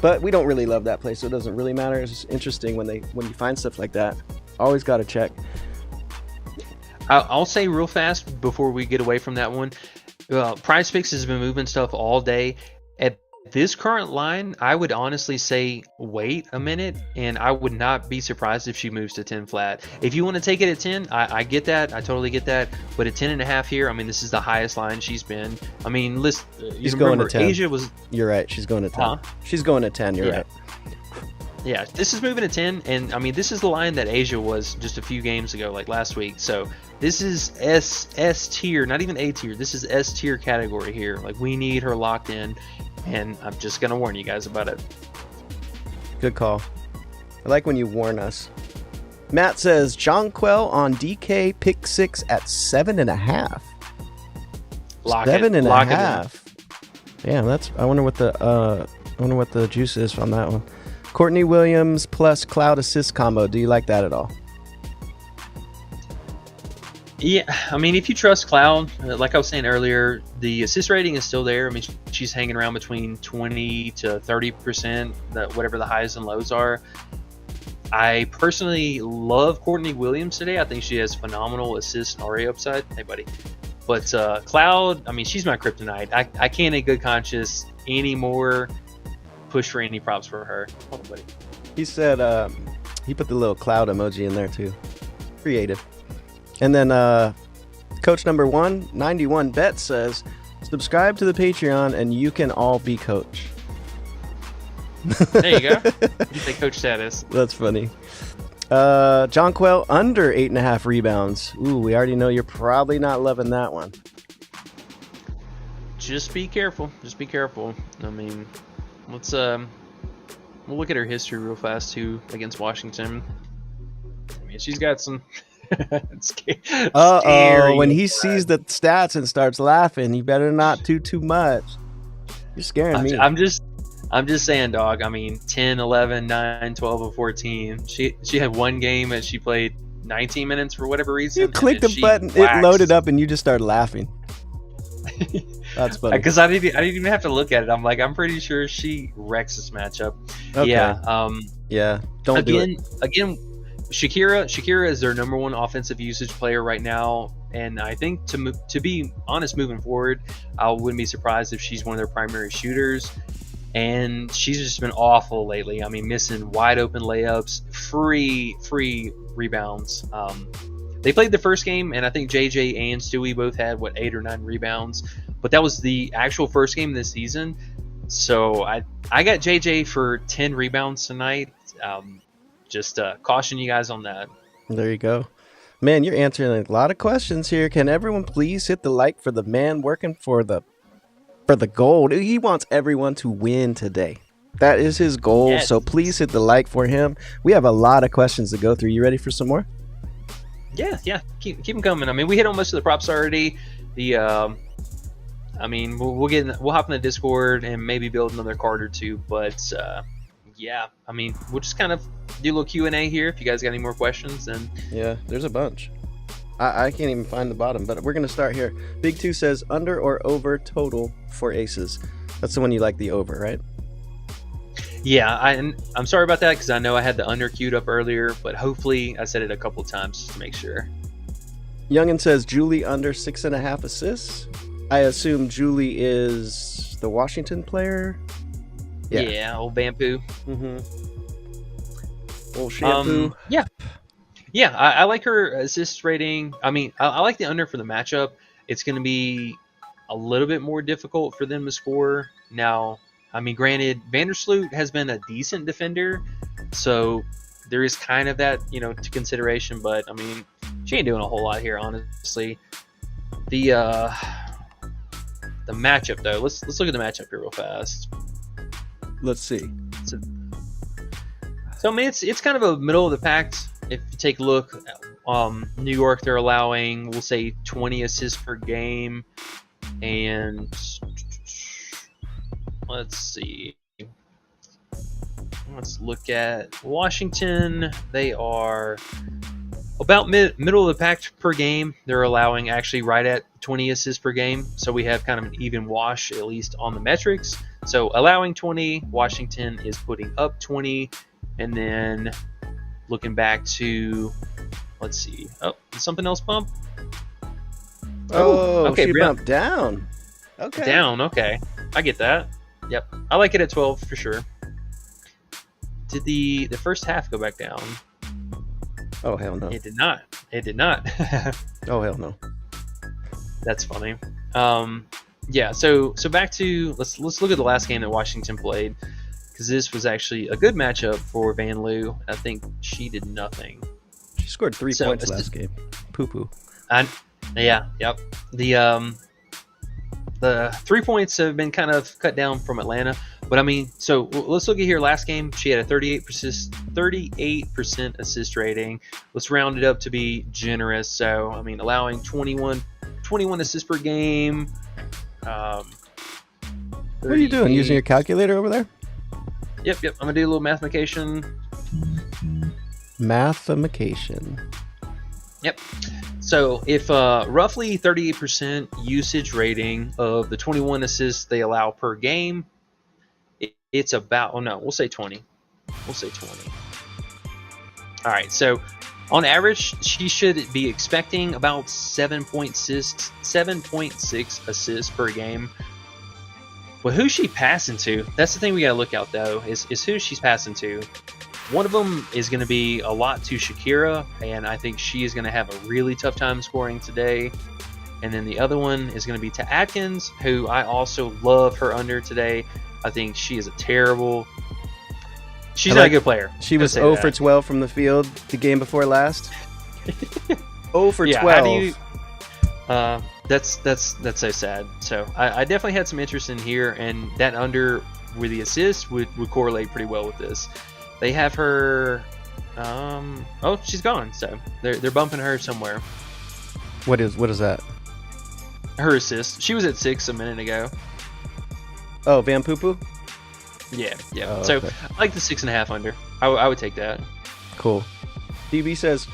but we don't really love that place, so it doesn't really matter. It's just interesting when you find stuff like that. Always got to check. I'll say real fast before we get away from that one. PrizePicks has been moving stuff all day. At this current line, I would honestly say wait a minute, and I would not be surprised if she moves to 10 flat. If you want to take it at 10, I get that. I totally get that. But at 10.5 here, I mean, this is the highest line she's been. I mean, listen, she's going to 10. Asia was. You're right. She's going to 10. Huh? She's going to 10. You're right. Yeah, this is moving to 10, and I mean, this is the line that Asia was just a few games ago, like last week. So this is S tier, not even A tier. This is S tier category here. Like, we need her locked in, and I'm just gonna warn you guys about it. Good call. I like when you warn us. Matt says Jonquel on DK pick 6 at 7.5. Lock 7.5. Damn, that's. I wonder what the juice is on that one. Courtney Williams plus Cloud assist combo. Do you like that at all? Yeah, I mean, if you trust Cloud, like I was saying earlier, the assist rating is still there. I mean, she's hanging around between 20 to 30%, whatever the highs and lows are. I personally love Courtney Williams today. I think she has phenomenal assist and RA upside. Hey, buddy. But Cloud, I mean, she's my kryptonite. I can't in good conscience anymore push for any props for her. Hold on, buddy. He said he put the little cloud emoji in there too. Creative. And then coach number 191 bet says subscribe to the Patreon and you can all be coach. There you go. You say coach status. That's funny. Jonquel under 8.5 rebounds. Ooh, we already know you're probably not loving that one. Just be careful. I mean, we'll look at her history real fast too against Washington. I mean, she's got some. When he sees the stats and starts laughing, you better not do too much. You're scaring me. I'm just saying, dog. I mean, 10, 11, 9, 12, and 14. She had one game and she played 19 minutes for whatever reason. You clicked the button, it loaded up, and you just started laughing. That's funny. Because I didn't even have to look at it. I'm like, I'm pretty sure she wrecks this matchup. Okay. Yeah. Yeah. Don't do it. Again, Shakira is their number one offensive usage player right now, and I think to be honest, moving forward, I wouldn't be surprised if she's one of their primary shooters. And she's just been awful lately. I mean, missing wide open layups, free rebounds. They played the first game, and I think JJ and Stewie both had 8 or 9 rebounds, but that was the actual first game this season. So I got JJ for 10 rebounds tonight. Just caution you guys on that. There you go. Man, you're answering a lot of questions here. Can everyone please hit the like for the man working for the gold? He wants everyone to win today. That is his goal. Yes. So please hit the like for him. We have a lot of questions to go through. You ready for some more? Yeah. Keep them coming. I mean, we hit on most of the props already. We'll hop in the Discord and maybe build another card or two. But yeah, I mean, we'll just kind of do a little Q&A here. If you guys got any more questions, then Yeah, there's a bunch. I can't even find the bottom, but we're going to start here. Big 2 says under or over total for aces. That's the one you like, the over, right? yeah, I'm sorry about that because I know I had the under queued up earlier, but hopefully I said it a couple times just to make sure. Youngin says Julie under 6.5 assists. I assume Julie is the Washington player. Yeah, old Bamboo. Mm-hmm. Old shampoo. Yeah, I like her assist rating. I mean, I like the under for the matchup. It's going to be a little bit more difficult for them to score. Now, I mean, granted, Vandersloot has been a decent defender, so there is kind of that, to consideration. But I mean, she ain't doing a whole lot here, honestly. The matchup though. Let's look at the matchup here real fast. Let's see. So I mean, it's kind of a middle of the pack. If you take a look, New York, they're allowing, we'll say, 20 assists per game, and let's see. Let's look at Washington. They are about middle of the pack per game. They're allowing actually right at 20 assists per game, so we have kind of an even wash, at least on the metrics. So allowing 20, Washington is putting up 20, and then looking back to, let's see. Oh, did something else bump? Oh, okay, she Brianna. bumped down. Okay. Down, okay. I get that. Yep. I like it at 12 for sure. Did the first half go back down? Oh, hell no. It did not. It did not. Oh, hell no. That's funny. Yeah, so back to let's look at the last game that Washington played, because this was actually a good matchup for Van Loo. I think she did nothing. She scored 3 points last game. Poo-poo. Yep. The 3 points have been kind of cut down from Atlanta, but I mean, so let's look at here. Last game, she had a 38% assist rating. Let's round it up to be generous. So I mean, allowing 21 assists per game. What are you doing? Using your calculator over there? Yep. I'm gonna do a little mathematication. Yep. So if roughly 38% usage rating of the 21 assists they allow per game, it's about, we'll say 20. We'll say 20. All right. So on average, she should be expecting about 7.6 assists per game. Well, who's she passing to? That's the thing we got to look out, though, is who she's passing to. One of them is going to be a lot to Shakira, and I think she is going to have a really tough time scoring today. And then the other one is going to be to Atkins, who I also love her under today. I think she is she's not a good player. She was 0 for 12 from the field the game before last. 0 for 12. How do you, that's so sad. So I definitely had some interest in here, and that under with the assist would correlate pretty well with this. They have her. Oh, she's gone. So they're bumping her somewhere. What is that? Her assist. She was at 6 a minute ago. Oh, Van Poopoo? Yeah. Oh, So okay. I like the 6.5 under. I would take that. Cool. DB says,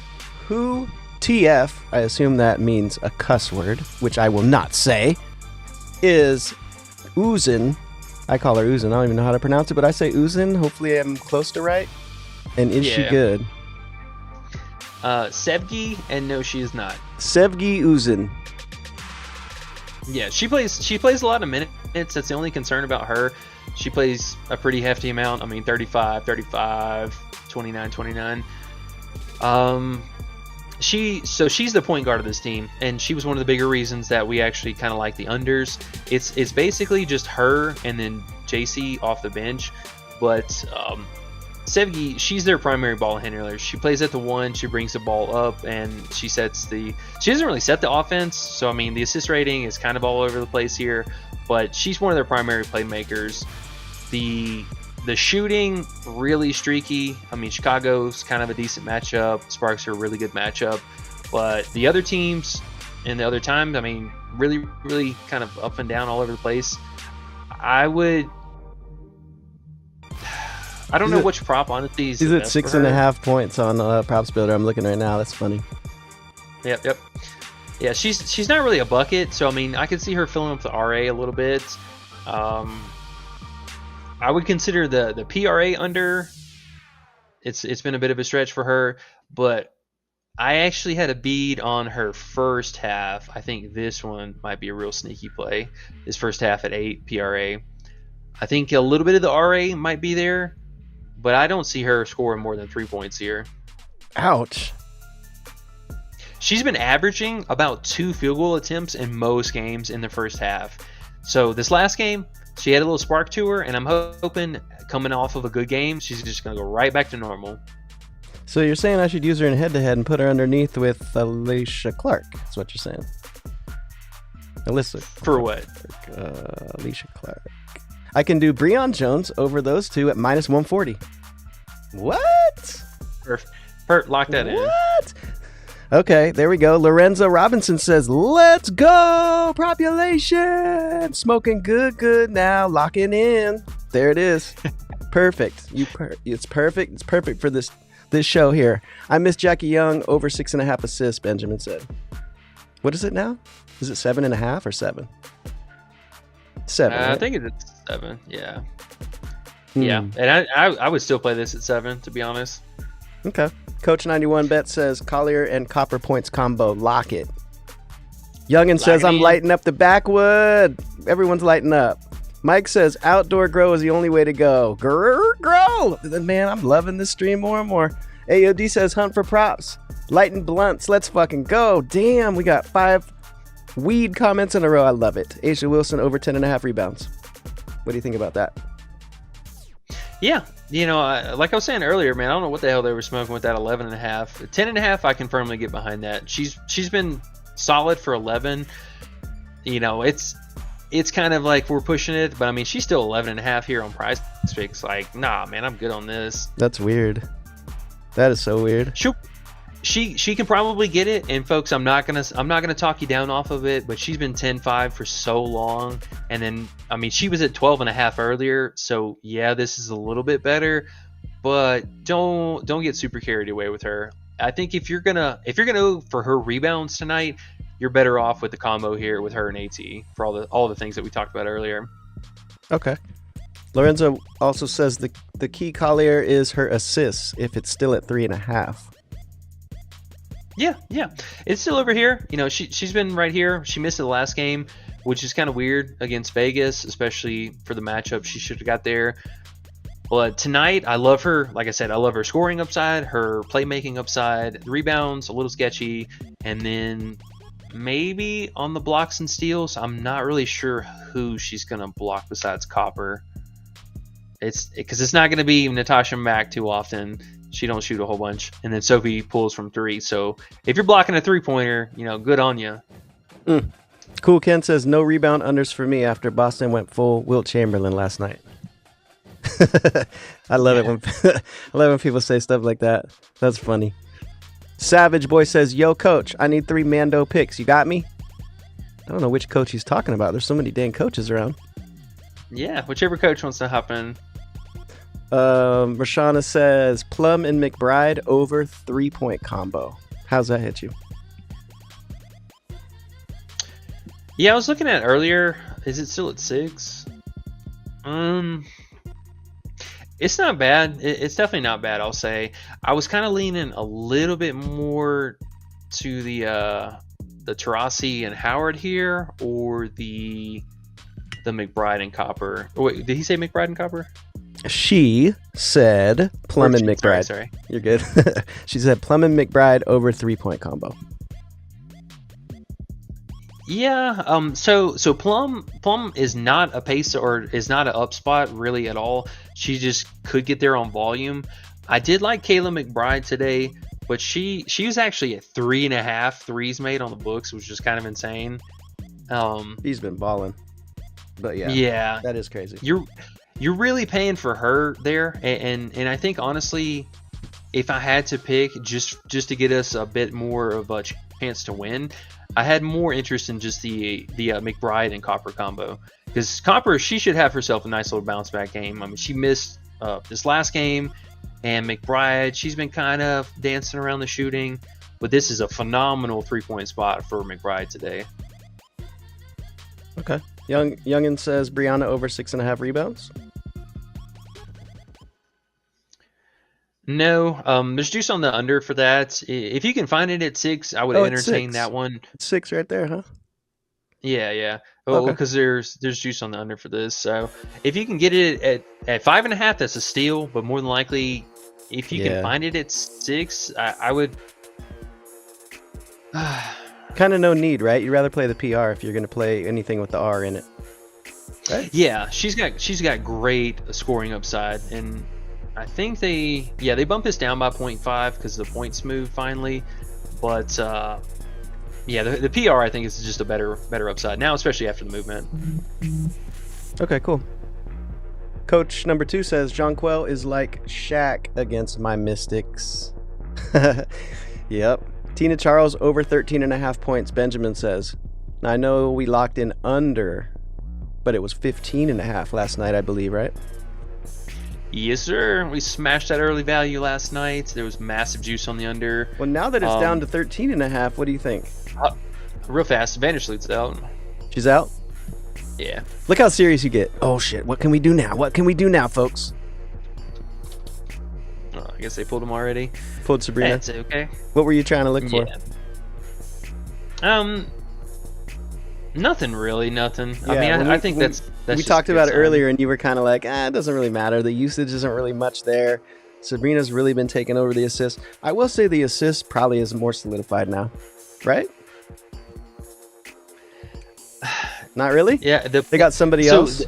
who TF, I assume that means a cuss word, which I will not say, is Uzin. I call her Uzin. I don't even know how to pronounce it, but I say Uzin. Hopefully I'm close to right. And is she Yeah. good? Sevgi, and no, she is not. Sevgi Uzin. Yeah, she plays a lot of minutes. That's the only concern about her. She plays a pretty hefty amount. I mean, 35, 29, 29. She's the point guard of this team, and she was one of the bigger reasons that we actually kind of like the unders. It's basically just her and then JC off the bench, but Sevgi, she's their primary ball handler. She plays at the one, she brings the ball up, and she doesn't really set the offense. So I mean, the assist rating is kind of all over the place here, but she's one of their primary playmakers. The shooting, really streaky. I mean, Chicago's kind of a decent matchup. Sparks are a really good matchup. But the other teams and the other times, I mean, really, really kind of up and down all over the place. I don't know which prop, honestly. He's at 6.5 points on Props Builder. I'm looking right now. That's funny. Yep. Yeah, she's not really a bucket. So, I mean, I can see her filling up the RA a little bit. I would consider the PRA under. It's been a bit of a stretch for her, but I actually had a bead on her first half. I think this one might be a real sneaky play. This first half at 8 PRA. I think a little bit of the RA might be there, but I don't see her scoring more than 3 points here. Ouch. She's been averaging about 2 field goal attempts in most games in the first half. So this last game, she had a little spark to her, and I'm hoping coming off of a good game, she's just going to go right back to normal. So you're saying I should use her in head-to-head and put her underneath with Alicia Clark? That's what you're saying. Alyssa. For what? Alicia Clark. I can do Breon Jones over those two at minus 140. What? Lock that in. What? Okay, there we go. Lorenzo Robinson says, let's go, Propulation. Smoking good now. Locking in. There it is. Perfect. It's perfect. It's perfect for this show here. I miss Jackie Young over 6.5 assists, Benjamin said. What is it now? Is it 7.5 or 7? 7. Right? I think it's 7. Yeah. Yeah. And I would still play this at 7, to be honest. Okay. Coach 91 Bet says Collier and Copper Points combo. Lock it. Youngin says I'm lighting up the backwood. Everyone's lighting up. Mike says outdoor grow is the only way to go. Grow. Man, I'm loving this stream more and more. AOD says hunt for props. Lighting blunts. Let's fucking go. Damn, we got 5 weed comments in a row. I love it. Asia Wilson over 10.5 rebounds. What do you think about that? Yeah. You know, like I was saying earlier, man, I don't know what the hell they were smoking with that 11.5. 10.5, I can firmly get behind that. She's been solid for 11. You know, it's kind of like we're pushing it, but I mean, she's still 11.5 here on PrizePicks. Like, nah, man, I'm good on this. That's weird. That is so weird. She can probably get it, and folks, I'm not gonna talk you down off of it, but she's been 10.5 for so long, and then I mean she was at 12.5 earlier, so yeah, this is a little bit better, but don't get super carried away with her. I think if you're gonna go for her rebounds tonight, you're better off with the combo here with her and AT for all the things that we talked about earlier. Okay. Lorenzo also says the key Collier is her assists if it's still at 3.5. Yeah, it's still over here. You know, she's been right here. She missed it the last game, which is kind of weird against Vegas, especially for the matchup she should have got there. But tonight, I love her. Like I said, I love her scoring upside, her playmaking upside, the rebounds a little sketchy, and then maybe on the blocks and steals. I'm not really sure who she's gonna block besides Copper. It's because it's not gonna be Natasha Mack too often. She don't shoot a whole bunch, and then Sophie pulls from 3. So if you're blocking a 3-pointer, you know, good on you. Cool Ken says no rebound unders for me after Boston went full Wilt Chamberlain last night. I love it when people say stuff like that. That's funny. Savage Boy says, yo coach, I need 3 Mando picks. You got me? I don't know which coach he's talking about. There's so many dang coaches around. Yeah, whichever coach wants to hop in. Rashana says Plum and McBride over 3-point combo. How's that hit you? Yeah, I was looking at earlier. Is it still at 6? It's not bad. It's definitely not bad. I'll say. I was kind of leaning a little bit more to the Tarasi and Howard here, or the McBride and Copper. Oh, wait, did he say McBride and Copper? She said Plum and McBride. Sorry. You're good. She said Plum and McBride over 3-point combo. Yeah. So Plum is not a pace or is not an up spot really at all. She just could get there on volume. I did like Kayla McBride today, but she was actually at 3.5 threes made on the books, which is kind of insane. He's been balling. But yeah, that is crazy. You're really paying for her there, and I think honestly, if I had to pick just to get us a bit more of a chance to win, I had more interest in just the McBride and Copper combo, because Copper, she should have herself a nice little bounce back game. I mean, she missed this last game, and McBride, she's been kind of dancing around the shooting, but this is a phenomenal 3-point spot for McBride today. Okay. Youngin says Brianna over 6.5 rebounds. No, there's juice on the under for that. If you can find it at 6, I would entertain that one. It's 6 right there, huh? Yeah. Oh, because there's juice on the under for this. So if you can get it at 5.5, that's a steal. But more than likely, if you can find it at 6, I would. Kind of no need, right? You'd rather play the PR if you're going to play anything with the R in it, right? Yeah, she's got great scoring upside, and I think they bumped this down by 0.5 because the points moved finally. But the PR I think is just a better upside now, especially after the movement. Okay, cool. Coach number 2 says Jonquel is like Shaq against my Mystics. Yep. Tina Charles over 13.5 points, Benjamin says. Now, I know we locked in under, but it was 15.5 last night, I believe, right? Yes, sir. We smashed that early value last night. There was massive juice on the under. Well, now that it's down to 13.5, what do you think? Real fast, Vandersloot's out. She's out? Yeah. Look how serious you get. Oh, shit. What can we do now? What can we do now, folks? I guess they pulled him already. Pulled Sabrina. That's okay. What were you trying to look for? Yeah. Nothing really. Nothing. Yeah, I mean, I think that's we just talked a good about it sign. earlier, and you were kind of like, it doesn't really matter. The usage isn't really much there. Sabrina's really been taking over the assists. I will say the assist probably is more solidified now, right? Not really? Yeah. They got somebody else?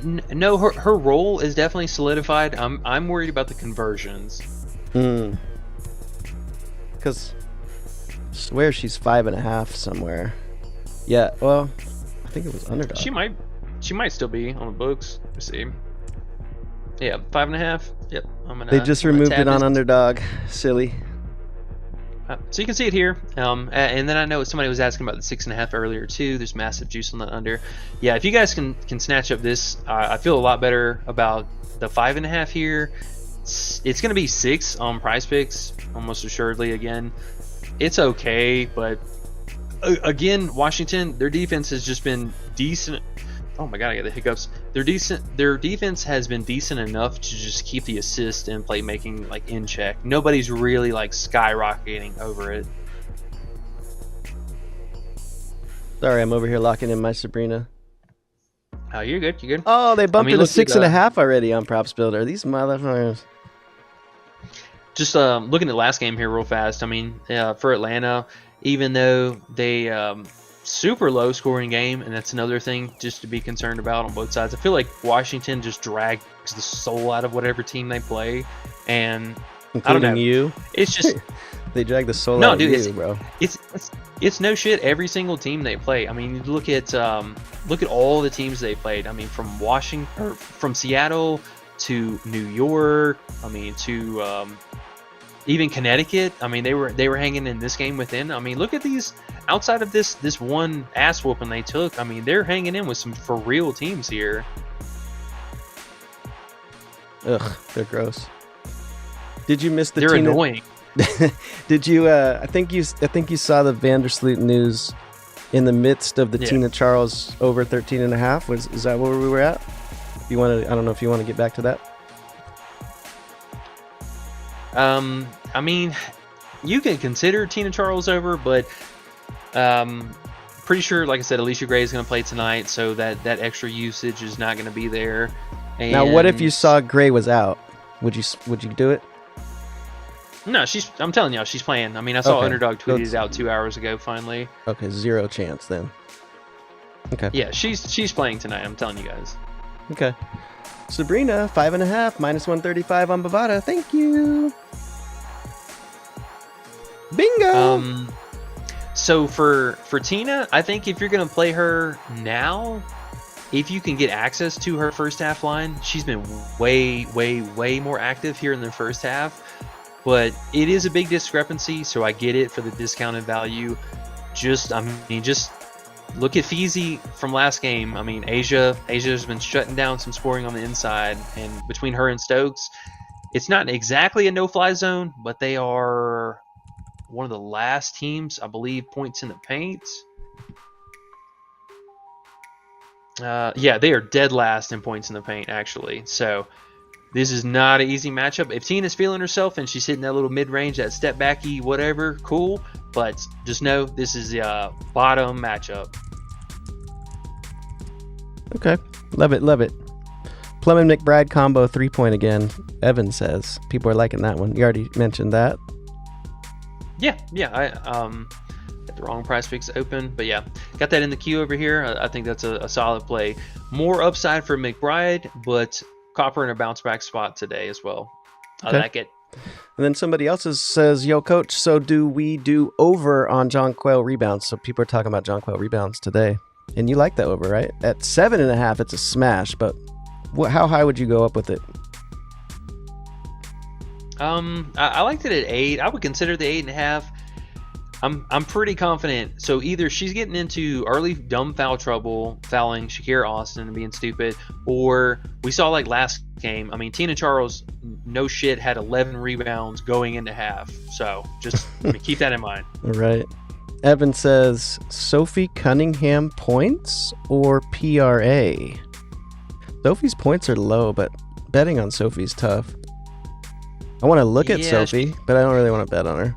No, her role is definitely solidified. I'm worried about the conversions. Because I swear she's 5.5 somewhere. Yeah, well, I think it was Underdog. She might still be on the books. Let's see. Yeah, 5.5. Yep. They just removed it on Underdog. Silly. So you can see it here. And then I know somebody was asking about the 6.5 earlier too. There's massive juice on the under. Yeah, if you guys can snatch up this, I feel a lot better about the 5.5 here. It's going to be 6 on PrizePicks, almost assuredly again. It's okay, but again, Washington, their defense has just been decent. Oh my god, I got the hiccups. Their defense has been decent enough to just keep the assist and playmaking like in check. Nobody's really like skyrocketing over it. Sorry, I'm over here locking in my Sabrina. Oh, you're good. You're good. Oh, they bumped it to look at, 6.5 already on Props Builder. These motherfuckers. Just looking at last game here real fast. I mean, for Atlanta, even though they super low scoring game, and that's another thing just to be concerned about on both sides. I feel like Washington just drags the soul out of whatever team they play, and Including I don't know. you. It's just they drag the soul out of dude, you, bro. It's no shit. Every single team they play. I mean, you look at all the teams they played. I mean, from Washington, or from Seattle to New York. I mean, to even Connecticut. I mean, they were hanging in this game within. I mean, look at these. Outside of this one ass whooping they took, I mean, they're hanging in with some for real teams here. Ugh, they're gross. Did you miss the? They're annoying. Did you? I think you saw the Vandersloot news in the midst of the Tina Charles over 13.5. Is that where we were at? You want to? I don't know if you want to get back to that. I mean, you can consider Tina Charles over, but pretty sure, like I said, Alicia Gray is going to play tonight, so that extra usage is not going to be there. And Now, what if you saw Gray was out? Would you do it? No, I'm telling y'all, she's playing. I mean, I saw Okay. Underdog tweeted it out 2 hours ago. Finally. Okay, 0 chance then. Okay. Yeah, she's playing tonight. I'm telling you guys. Okay. Sabrina, 5.5, minus 135 on Bovada. Thank you. Bingo. So for Tina, I think if you're gonna play her now, if you can get access to her first half line, she's been way more active here in the first half. But it is a big discrepancy, so I get it for the discounted value. Just look at Feezy from last game. I mean, Asia's been shutting down some scoring on the inside, and between her and Stokes, it's not exactly a no-fly zone, but they are one of the last teams, I believe, points in the paint. Yeah, they are dead last in points in the paint, actually. So this is not an easy matchup. If Tina's feeling herself and she's hitting that little mid-range, that step backy, whatever, cool. But just know this is the bottom matchup. Okay. Love it. Plum and McBride combo 3-point again. Evan says. People are liking that one. You already mentioned that. Yeah. I got the wrong PrizePicks open, but yeah, got that in the queue over here. I think that's a solid play. More upside for McBride, but Copper in a bounce back spot today as well. I like it. And then somebody else says, yo, coach, so do we do over on John Quayle rebounds? So people are talking about John Quayle rebounds today. And you like that over, right? At 7.5, it's a smash, but how high would you go up with it? I liked it at 8. I would consider the 8.5. I'm pretty confident. So either she's getting into early dumb foul trouble, fouling Shakira Austin and being stupid, or we saw like last game. I mean, Tina Charles, no shit, had 11 rebounds going into half. So just keep that in mind. All right. Evan says, Sophie Cunningham points or PRA? Sophie's points are low, but betting on Sophie's tough. I want to look at Sophie, but I don't really want to bet on her.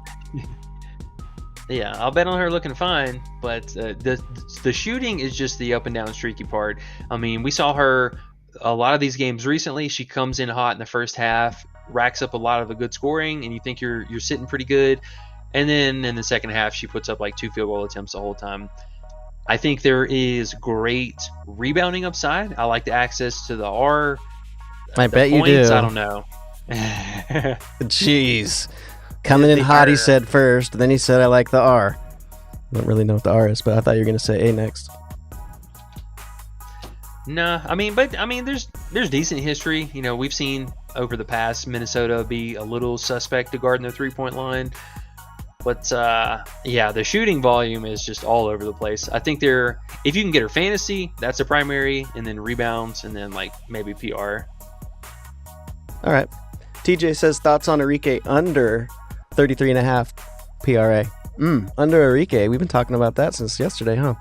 Yeah, I'll bet on her looking fine, but the shooting is just the up and down streaky part. I mean, we saw her a lot of these games recently. She comes in hot in the first half, racks up a lot of the good scoring, and you think you're sitting pretty good. And then in the second half, she puts up like 2 field goal attempts the whole time. I think there is great rebounding upside. I like the access to the R. I bet you do. I don't know. Jeez. Coming in hot, he said first. Then he said, I like the R. I don't really know what the R is, but I thought you were going to say A next. Nah, I mean, there's decent history. You know, we've seen over the past Minnesota be a little suspect to guarding their 3-point line. But, yeah, the shooting volume is just all over the place. I think if you can get her fantasy, that's a primary, and then rebounds, and then, like, maybe PR. All right. TJ says, thoughts on Enrique under 33.5 PRA. Under Enrique. We've been talking about that since yesterday, huh?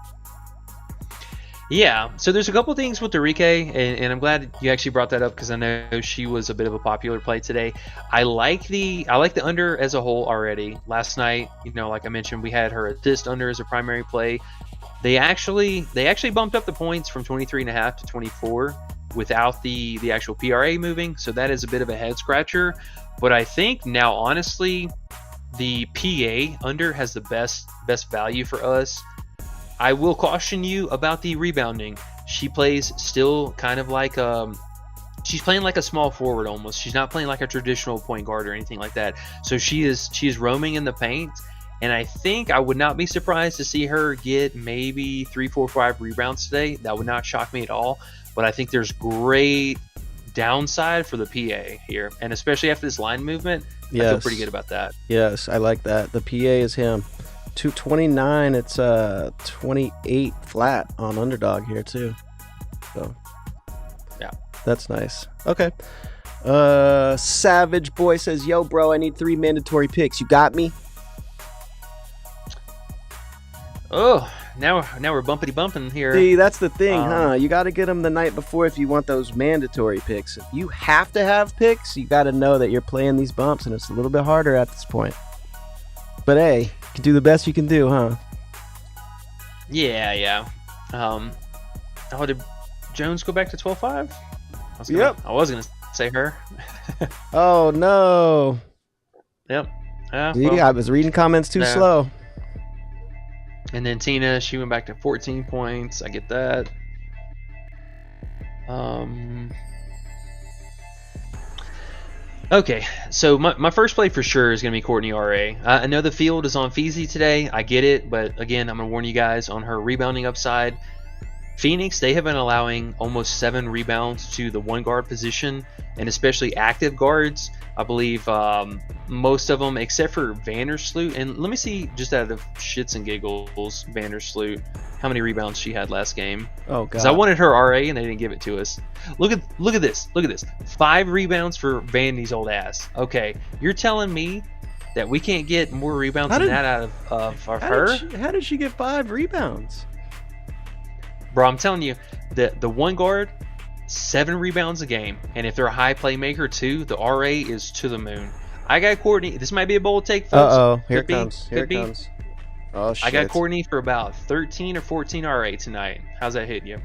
Yeah, so there's a couple things with Enrique, and I'm glad you actually brought that up because I know she was a bit of a popular play today. I like the under as a whole already. Last night, you know, like I mentioned, we had her assist under as a primary play. They actually bumped up the points from 23.5 to 24 without the actual PRA moving, so that is a bit of a head scratcher. But I think now, honestly, the PA under has the best value for us. I will caution you about the rebounding. She plays still kind of like she's playing like a small forward almost. She's not playing like a traditional point guard or anything like that. So she is roaming in the paint, and I think I would not be surprised to see her get maybe 3, 4, 5 rebounds today. That would not shock me at all. But I think there's great downside for the PA here, and especially after this line movement, I feel pretty good about that. Yes, I like that. The PA is him. 229. It's 28 flat on Underdog here too. So yeah, that's nice. Okay. Savage Boy says, "Yo, bro, I need 3 mandatory picks. You got me?" Oh, now we're bumpity bumping here. See, that's the thing, huh? You got to get them the night before if you want those mandatory picks. If you have to have picks, you got to know that you're playing these bumps, and it's a little bit harder at this point. But hey, you can do the best you can do, huh? Yeah. Did Jones go back to 12-5? I was gonna say her. Oh no. Yep. I was reading comments too slow. And then Tina, she went back to 14 points. I get that. Okay, so my first play for sure is going to be Courtney R.A. I know the field is on Feezy today. I get it, but again, I'm going to warn you guys on her rebounding upside. Phoenix, they have been allowing almost 7 rebounds to the one guard position, and especially active guards. I believe most of them, except for Vandersloot. And let me see, just out of shits and giggles, Vandersloot, how many rebounds she had last game. Oh, God. Because I wanted her RA, and they didn't give it to us. Look at this. 5 rebounds for Vandy's old ass. Okay, you're telling me that we can't get more rebounds than that out of her? How did she get 5 rebounds? Bro, I'm telling you, the one guard, 7 rebounds a game, and if they're a high playmaker too, the RA is to the moon. I got Courtney. This might be a bold take, folks. Here it comes. Oh shit! I got Courtney for about 13 or 14 RA tonight. How's that hit you?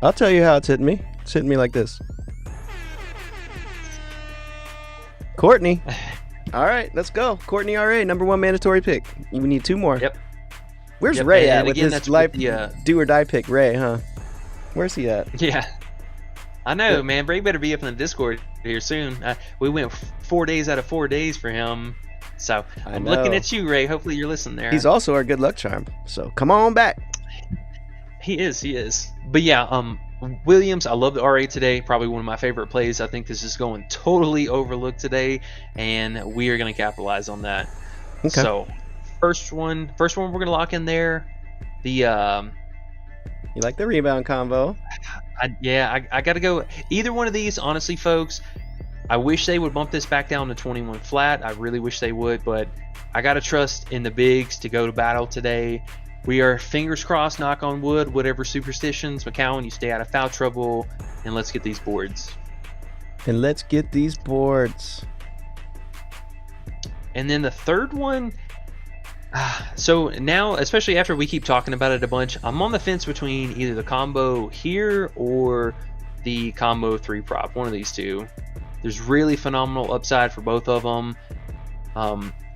I'll tell you how it's hitting me. It's hitting me like this. Courtney. All right, let's go. Courtney RA, number 1 mandatory pick. We need 2 more. Yep. Where's Ray at with again, this life do or die pick? Ray, huh? Where's he at? Yeah. I know, man. Ray better be up in the Discord here soon. We went 4 days out of 4 days for him. So I'm looking at you, Ray. Hopefully you're listening there. He's also our good luck charm. So come on back. He is. But yeah, Williams, I love the RA today. Probably one of my favorite plays. I think this is going totally overlooked today, and we are going to capitalize on that. Okay. So first one we're going to lock in there. You like the rebound combo? I got to go. Either one of these, honestly, folks. I wish they would bump this back down to 21 flat. I really wish they would, but I got to trust in the bigs to go to battle today. We are fingers crossed, knock on wood, whatever superstitions. McCowan, you stay out of foul trouble, and let's get these boards. And then the third one, so now, especially after we keep talking about it a bunch, I'm on the fence between either the combo here or the combo 3 prop, one of these two. There's really phenomenal upside for both of them.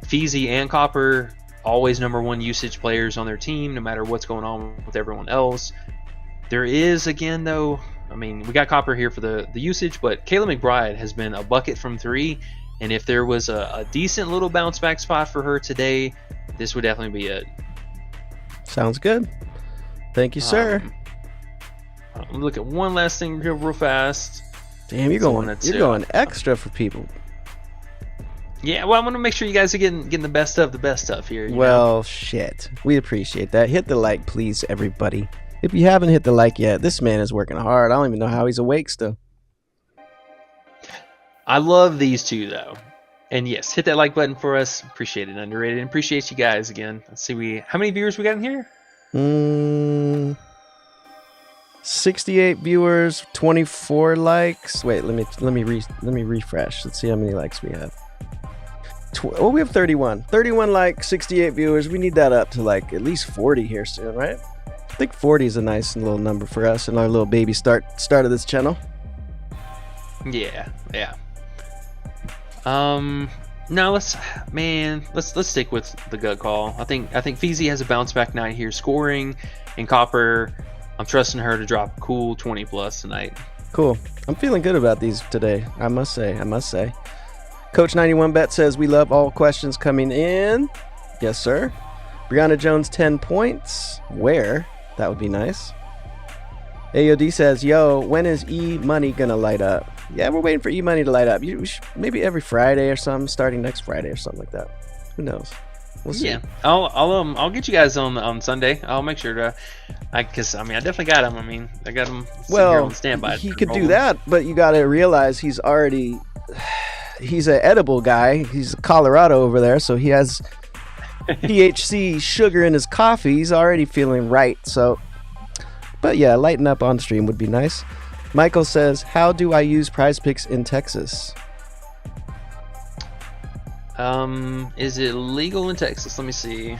Feezy and Copper, always number 1 usage players on their team, no matter what's going on with everyone else. There is, again, though, I mean, we got Copper here for the usage, but Kayla McBride has been a bucket from 3, and if there was a decent little bounce back spot for her today, this would definitely be it. Sounds good. Thank you, sir. Look at one last thing real fast. Damn, you're going extra for people. Yeah, well, I'm going to make sure you guys are getting the best of the best stuff here. Well, shit. We appreciate that. Hit the like, please, everybody. If you haven't hit the like yet, this man is working hard. I don't even know how he's awake still. I love these two, though. And yes, hit that like button for us. Appreciate it, underrated. And appreciate you guys again. Let's see, how many viewers we got in here? 68 viewers, 24 likes. Wait, let me refresh. Let's see how many likes we have. We have 31 likes, 68 viewers. We need that up to like at least 40 here soon, right? I think 40 is a nice little number for us in our little baby start of this channel. Yeah. No, let's stick with the gut call. I think Feezy has a bounce back night here scoring, and Copper, I'm trusting her to drop a cool 20 plus tonight. Cool. I'm feeling good about these today. I must say. Coach 91bet says we love all questions coming in. Yes, sir. Brianna Jones 10 points. Where? That would be nice. AOD says, yo, when is E-Money gonna light up? Yeah, we're waiting for E-Money to light up. Maybe every Friday or something, starting next Friday or something like that. Who knows? We'll see. Yeah, I'll get you guys on Sunday. I'll make sure to, because I definitely got him. I got him here on standby. He could do that, but you got to realize he's an edible guy. He's Colorado over there, so he has THC sugar in his coffee. He's already feeling right. So, but yeah, lighten up on stream would be nice. Michael says, how do I use PrizePicks in Texas? Is it legal in Texas? Let me see.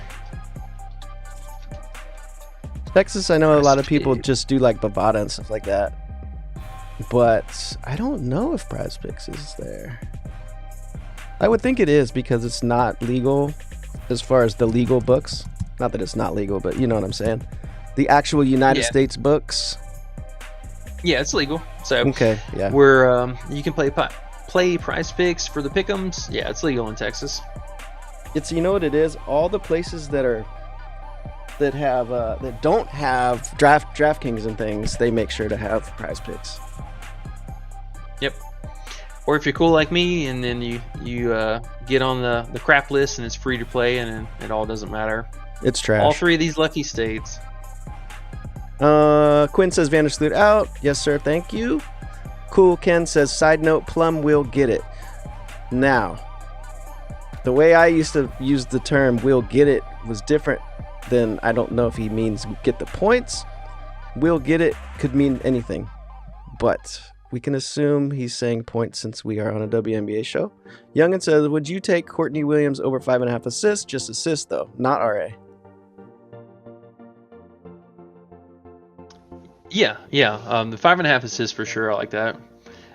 Texas, I know a lot of people PrizePicks. just do like Bovada and stuff like that. But I don't know if PrizePicks is there. I would think it is because it's not legal as far as the legal books. Not that it's not legal, but you know what I'm saying. The actual United Yeah. States books. Yeah, it's legal. So Okay, yeah. we're you can play PrizePicks for the pick'ems. Yeah, it's legal in Texas. It's, you know what it is? All the places that don't have DraftKings and things, they make sure to have PrizePicks. Yep. Or if you're cool like me, and then you get on the crap list and it's free to play, and then it all doesn't matter. It's trash. All three of these lucky states. Quinn says Vandersloot out. Yes, sir. Thank you. Cool Ken says, side note, Plum will get it. Now, the way I used to use the term will get it was different than, I don't know if he means get the points. Will get it could mean anything. But we can assume he's saying points since we are on a WNBA show. Youngin says, would you take Courtney Williams over 5.5 assists? Just assists, though, not RA. Yeah. The 5.5 assists for sure. I like that.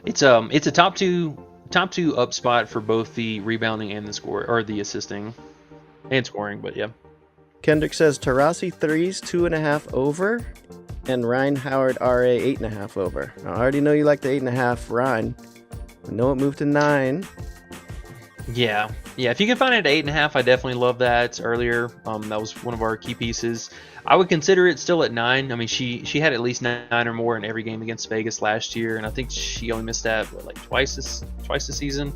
It's a top two up spot for both the rebounding and the score, or the assisting and scoring. But yeah. Kendrick says Tarasi threes 2.5 over, and Ryan Howard RA 8.5 over. I already know you like the 8.5 Ryan. I know it moved to 9. Yeah. If you can find it at 8.5, I definitely love that. Earlier, that was one of our key pieces. I would consider it still at 9. I mean, she had at least 9 or more in every game against Vegas last year, and I think she only missed that twice this season.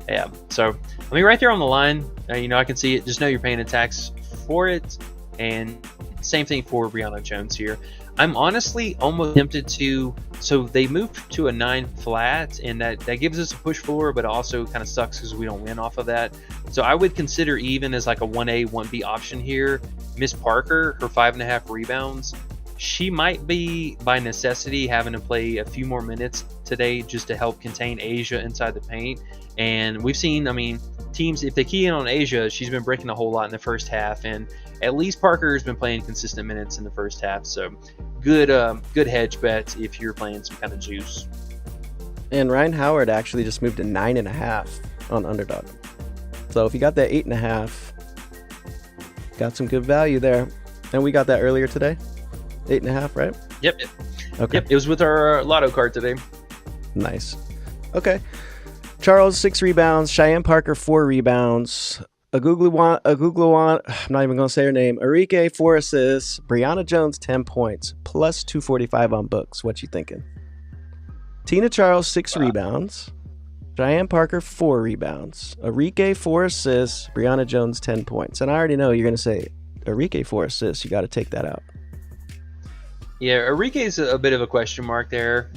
Yeah. So I mean, right there on the line, I can see it. Just know you're paying a tax for it, and same thing for Brianna Jones here. I'm honestly almost tempted to. So they moved to a 9 flat, and that gives us a push forward, but also kind of sucks because we don't win off of that. So I would consider even as like a 1A, 1B option here. Miss Parker, her 5.5 rebounds, she might be by necessity having to play a few more minutes today just to help contain Asia inside the paint. And we've seen, teams, if they key in on Asia, she's been breaking a whole lot in the first half, and at least Parker has been playing consistent minutes in the first half. So good hedge bet if you're playing some kind of juice. And Ryan Howard actually just moved to 9.5 on Underdog. So if you got that 8.5, got some good value there. And we got that earlier today. 8.5, right? Yep. Okay. Yep. It was with our lotto card today. Nice. Okay. Charles 6 rebounds. Cheyenne Parker 4 rebounds. Agugluwan, I'm not even going to say her name. Arike 4 assists. Brianna Jones 10 points. Plus 245 on books. What you thinking? Tina Charles 6 rebounds. Cheyenne Parker 4 rebounds. Arike 4 assists. Brianna Jones 10 points. And I already know you're going to say Arike 4 assists. You got to take that out. Yeah, Arike's a bit of a question mark there.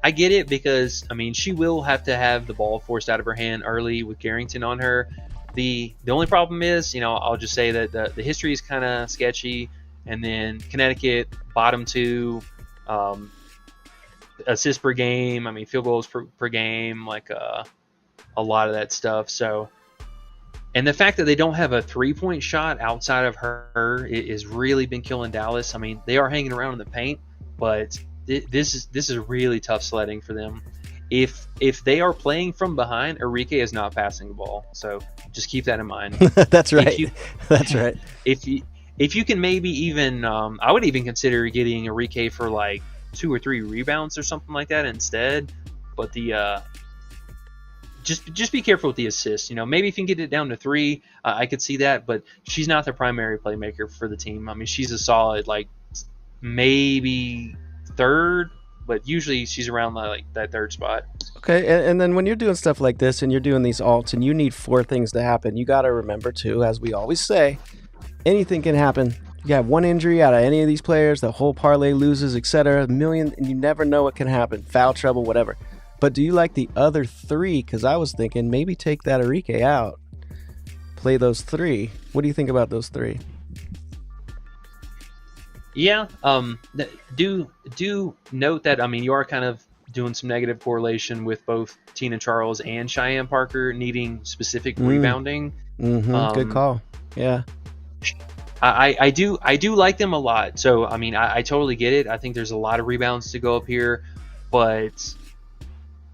I get it because, she will have to have the ball forced out of her hand early with Garrington on her. The only problem is, I'll just say that the history is kind of sketchy. And then Connecticut, bottom 2, assists per game. Field goals per game, a lot of that stuff. So, and the fact that they don't have a 3-point shot outside of her is really been killing Dallas. They are hanging around in the paint, but this is really tough sledding for them. If they are playing from behind, Arike is not passing the ball. So just keep that in mind. That's right. That's right. If you can maybe even, I would even consider getting Arike for 2 or 3 rebounds or something like that instead. But just be careful with the assists. Maybe if you can get it down to 3, I could see that. But she's not the primary playmaker for the team. She's a solid maybe 3rd. But usually she's around that 3rd spot. Okay, and then when you're doing stuff like this and you're doing these alts and you need 4 things to happen, you got to remember too, as we always say, anything can happen. You have one injury out of any of these players, the whole parlay loses, etc. And you never know what can happen. Foul trouble, whatever. But do you like the other 3? Because I was thinking maybe take that Arike out. play those three. What do you think about those three? Yeah. Do note that, I mean, you are kind of doing some negative correlation with both Tina Charles and Cheyenne Parker needing specific rebounding. Good call. Yeah. I do like them a lot. So I mean, I totally get it. I think there's a lot of rebounds to go up here, but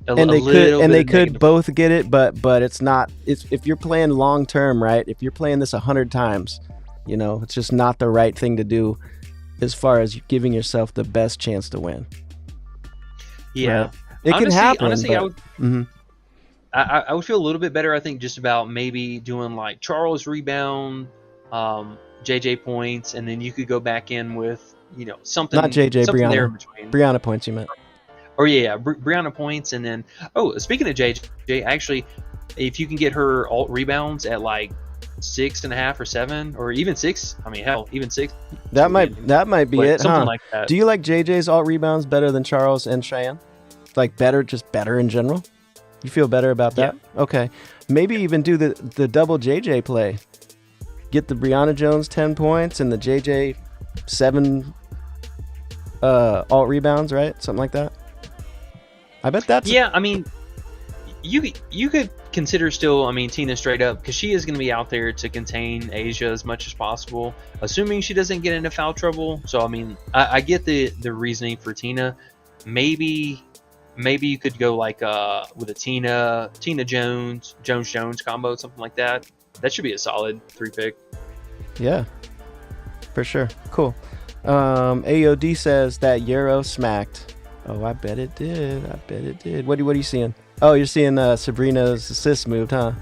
they could both get it, but it's not. It's if you're playing long term, right? If you're playing this 100 times, you know, it's just not the right thing to do as far as giving yourself the best chance to win. Yeah, right? It can happen. Honestly, but, I would feel a little bit better, I think, just about maybe doing like Charles rebound, JJ points, and then you could go back in with, you know, something. Not JJ, something Brianna. there in between. Brianna points, you meant. Or Brianna points, and then speaking of JJ, actually, if you can get her alt rebounds at like 6.5 or 7 or even 6, I mean, hell, even 6. That might be it, something huh? like that. Do you like JJ's alt rebounds better than Charles and Cheyenne? Like just better in general? You feel better about that? Yeah. Okay. Maybe even do the double JJ play. Get the Brianna Jones 10 points and the JJ 7 alt rebounds, right? Something like that. I bet that's... Yeah, I mean, you could consider still, I mean, Tina straight up, because she is going to be out there to contain Asia as much as possible, assuming she doesn't get into foul trouble. So, I mean, I get the reasoning for Tina. Maybe you could go like with a Tina Jones combo, something like that. That should be a solid 3-pick. Yeah, for sure. Cool. AOD says that Euro smacked. Oh, I bet it did. What are you seeing? Oh, you're seeing Sabrina's assist moved, huh?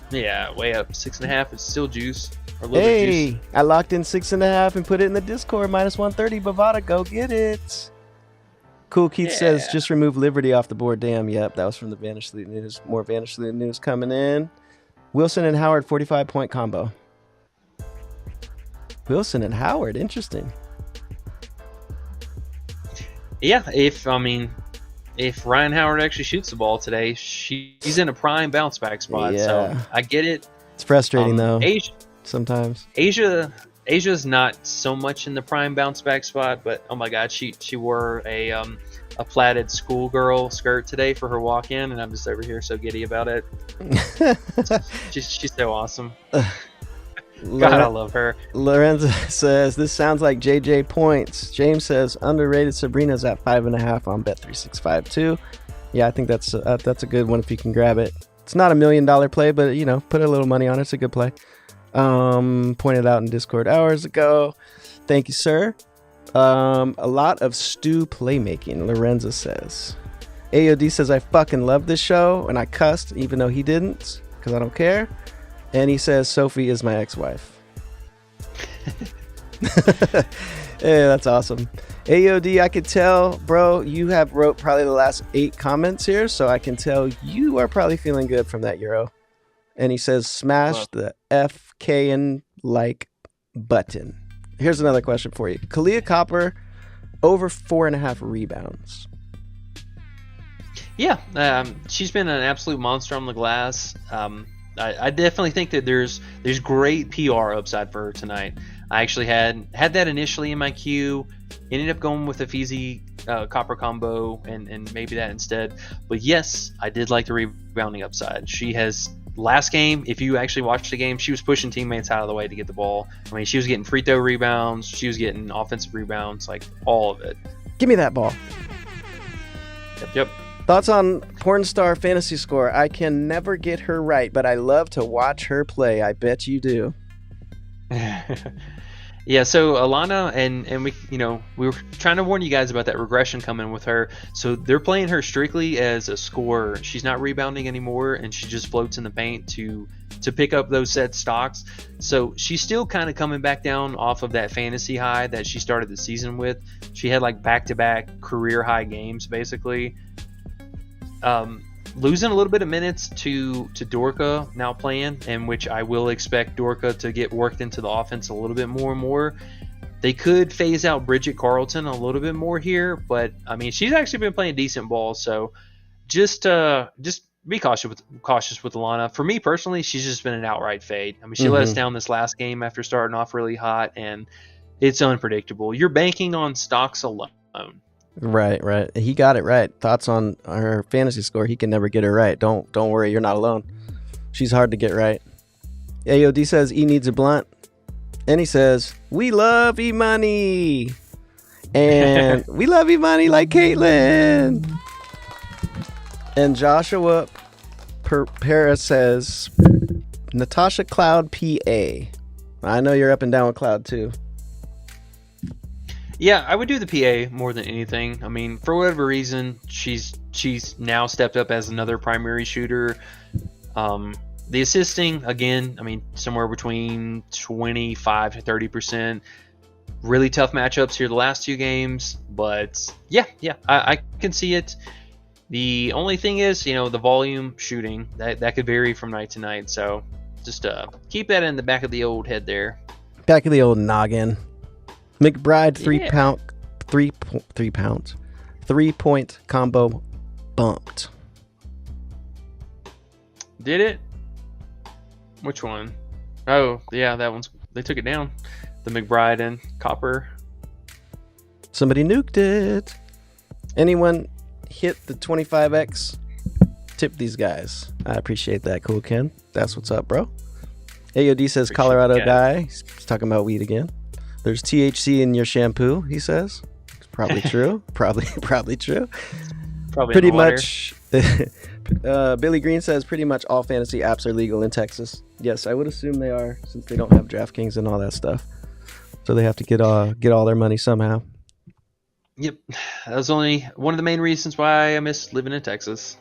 Yeah, way up 6.5. It's still juice. Or a little bit juice. Hey, I locked in 6.5 and put it in the Discord. -130. Bovada, go get it. Cool Keith says just remove Liberty off the board. Damn, yep, that was from the Vanish Fleet News. More Vanish Fleet News coming in. Wilson and Howard 45-point combo. Wilson and Howard, interesting. Yeah, if Ryan Howard actually shoots the ball today, she's in a prime bounce back spot. Yeah. So I get it. It's frustrating though. Asia, sometimes. Asia's not so much in the prime bounce back spot, but oh my God, she wore a plaited schoolgirl skirt today for her walk in, and I'm just over here so giddy about it. she's so awesome. God, I love her. Lorenzo says this sounds like JJ points. James says underrated Sabrina's at 5.5 on Bet365 too. Yeah, I think that's a good one if you can grab it. It's not $1 million play, but you know, put a little money on it. It's a good play. Pointed out in Discord hours ago. Thank you, sir. A lot of stew playmaking, Lorenzo says. AOD says I fucking love this show, and I cussed even though he didn't because I don't care. And he says Sophie is my ex-wife. Yeah, that's awesome. AOD, I could tell, bro, you have wrote probably the last 8 comments here, so I can tell you are probably feeling good from that Euro. And he says smash the FK and like button. Here's another question for you. Kalia Copper over 4.5 rebounds. Yeah, she's been an absolute monster on the glass. I definitely think that there's great PR upside for her tonight. I actually had that initially in my queue. Ended up going with a Feezy Copper combo and maybe that instead. But yes, I did like the rebounding upside. She has, last game, if you actually watched the game, she was pushing teammates out of the way to get the ball. I mean, she was getting free throw rebounds. She was getting offensive rebounds, like all of it. Give me that ball. Yep. Thoughts on Porn Star Fantasy Score? I can never get her right, but I love to watch her play. I bet you do. Yeah, so Alana and we were trying to warn you guys about that regression coming with her. So they're playing her strictly as a scorer. She's not rebounding anymore, and she just floats in the paint to pick up those set stocks. So she's still kind of coming back down off of that fantasy high that she started the season with. She had like back-to-back career high games basically. Losing a little bit of minutes to Dorka now playing, in which I will expect Dorka to get worked into the offense a little bit more and more. They could phase out Bridget Carlton a little bit more here, but I mean, she's actually been playing decent ball. So just be cautious with Alana. For me personally, she's just been an outright fade. I mean, she let us down this last game after starting off really hot, and it's unpredictable. You're banking on stocks alone. Right. He got it right. Thoughts on her fantasy score? He can never get her right. Don't worry, you're not alone. She's hard to get right. AOD says E needs a blunt, and he says we love E Money, and we love E Money like Caitlin. And Joshua Paris says Natasha Cloud PA. I know you're up and down with Cloud too. Yeah, I would do the PA more than anything. I mean, for whatever reason, she's now stepped up as another primary shooter. The assisting, again, I mean, somewhere between 25 to 30%. Really tough matchups here the last 2 games, but yeah, I can see it. The only thing is, the volume shooting that could vary from night to night. So just keep that in the back of the old head there. Back of the old noggin. McBride 3-point combo bumped. Did it? Which one? Oh, yeah, that one's. They took it down. The McBride and Copper. Somebody nuked it. Anyone hit the 25x? Tip these guys. I appreciate that, Cool Ken. That's what's up, bro. AOD says Appreciate Colorado that. guy. He's talking about weed again. There's THC in your shampoo, he says. It's probably true. probably true. Probably Pretty in the water. much. Billy Green says pretty much all fantasy apps are legal in Texas. Yes, I would assume they are, since they don't have DraftKings and all that stuff. So they have to get all their money somehow. Yep, that was only one of the main reasons why I miss living in Texas.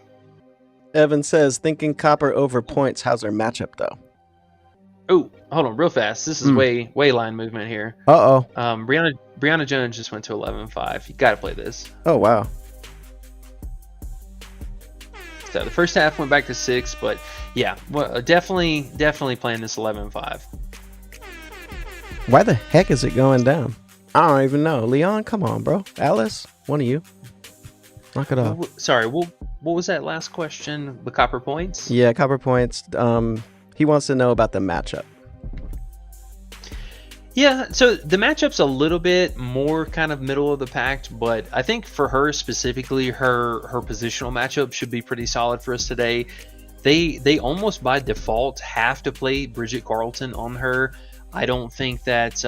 Evan says thinking Copper over points. How's our matchup though? Oh, hold on, real fast. This is way line movement here. Uh-oh. Brianna Jones just went to 11-5. You got to play this. Oh, wow. So the first half went back to 6, but yeah, well, definitely playing this 11-5. Why the heck is it going down? I don't even know. Leon, come on, bro. Alice, one of you. Knock it off. Sorry, what was that last question? The Copper points? Yeah, Copper points. He wants to know about the matchup. Yeah, so the matchup's a little bit more kind of middle of the pack, but I think for her specifically, her positional matchup should be pretty solid for us today. They almost by default have to play Bridget Carlton on her. I don't think that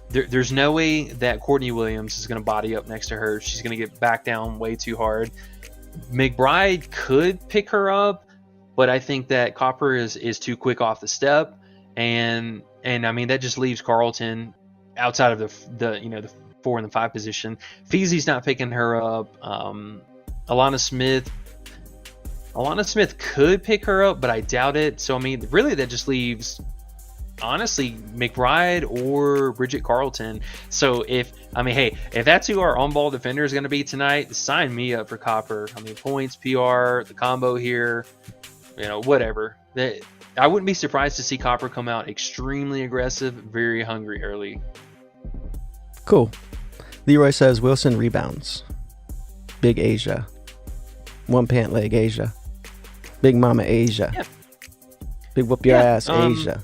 there's no way that Courtney Williams is going to body up next to her. She's going to get back down way too hard. McBride could pick her up, but I think that Copper is too quick off the step, and I mean that just leaves Carlton outside of the 4 and the 5 position. Feezy's not picking her up. Alana Smith could pick her up, but I doubt it. So I mean, really, that just leaves honestly McBride or Bridget Carlton. So if that's who our on-ball defender is going to be tonight, sign me up for Copper. I mean, points, PR, the combo here, whatever. I wouldn't be surprised to see Copper come out extremely aggressive, very hungry early. Cool. Leroy says Wilson rebounds. Big Asia. One pant leg Asia. Big mama Asia. Yeah. Big whoop your ass Asia.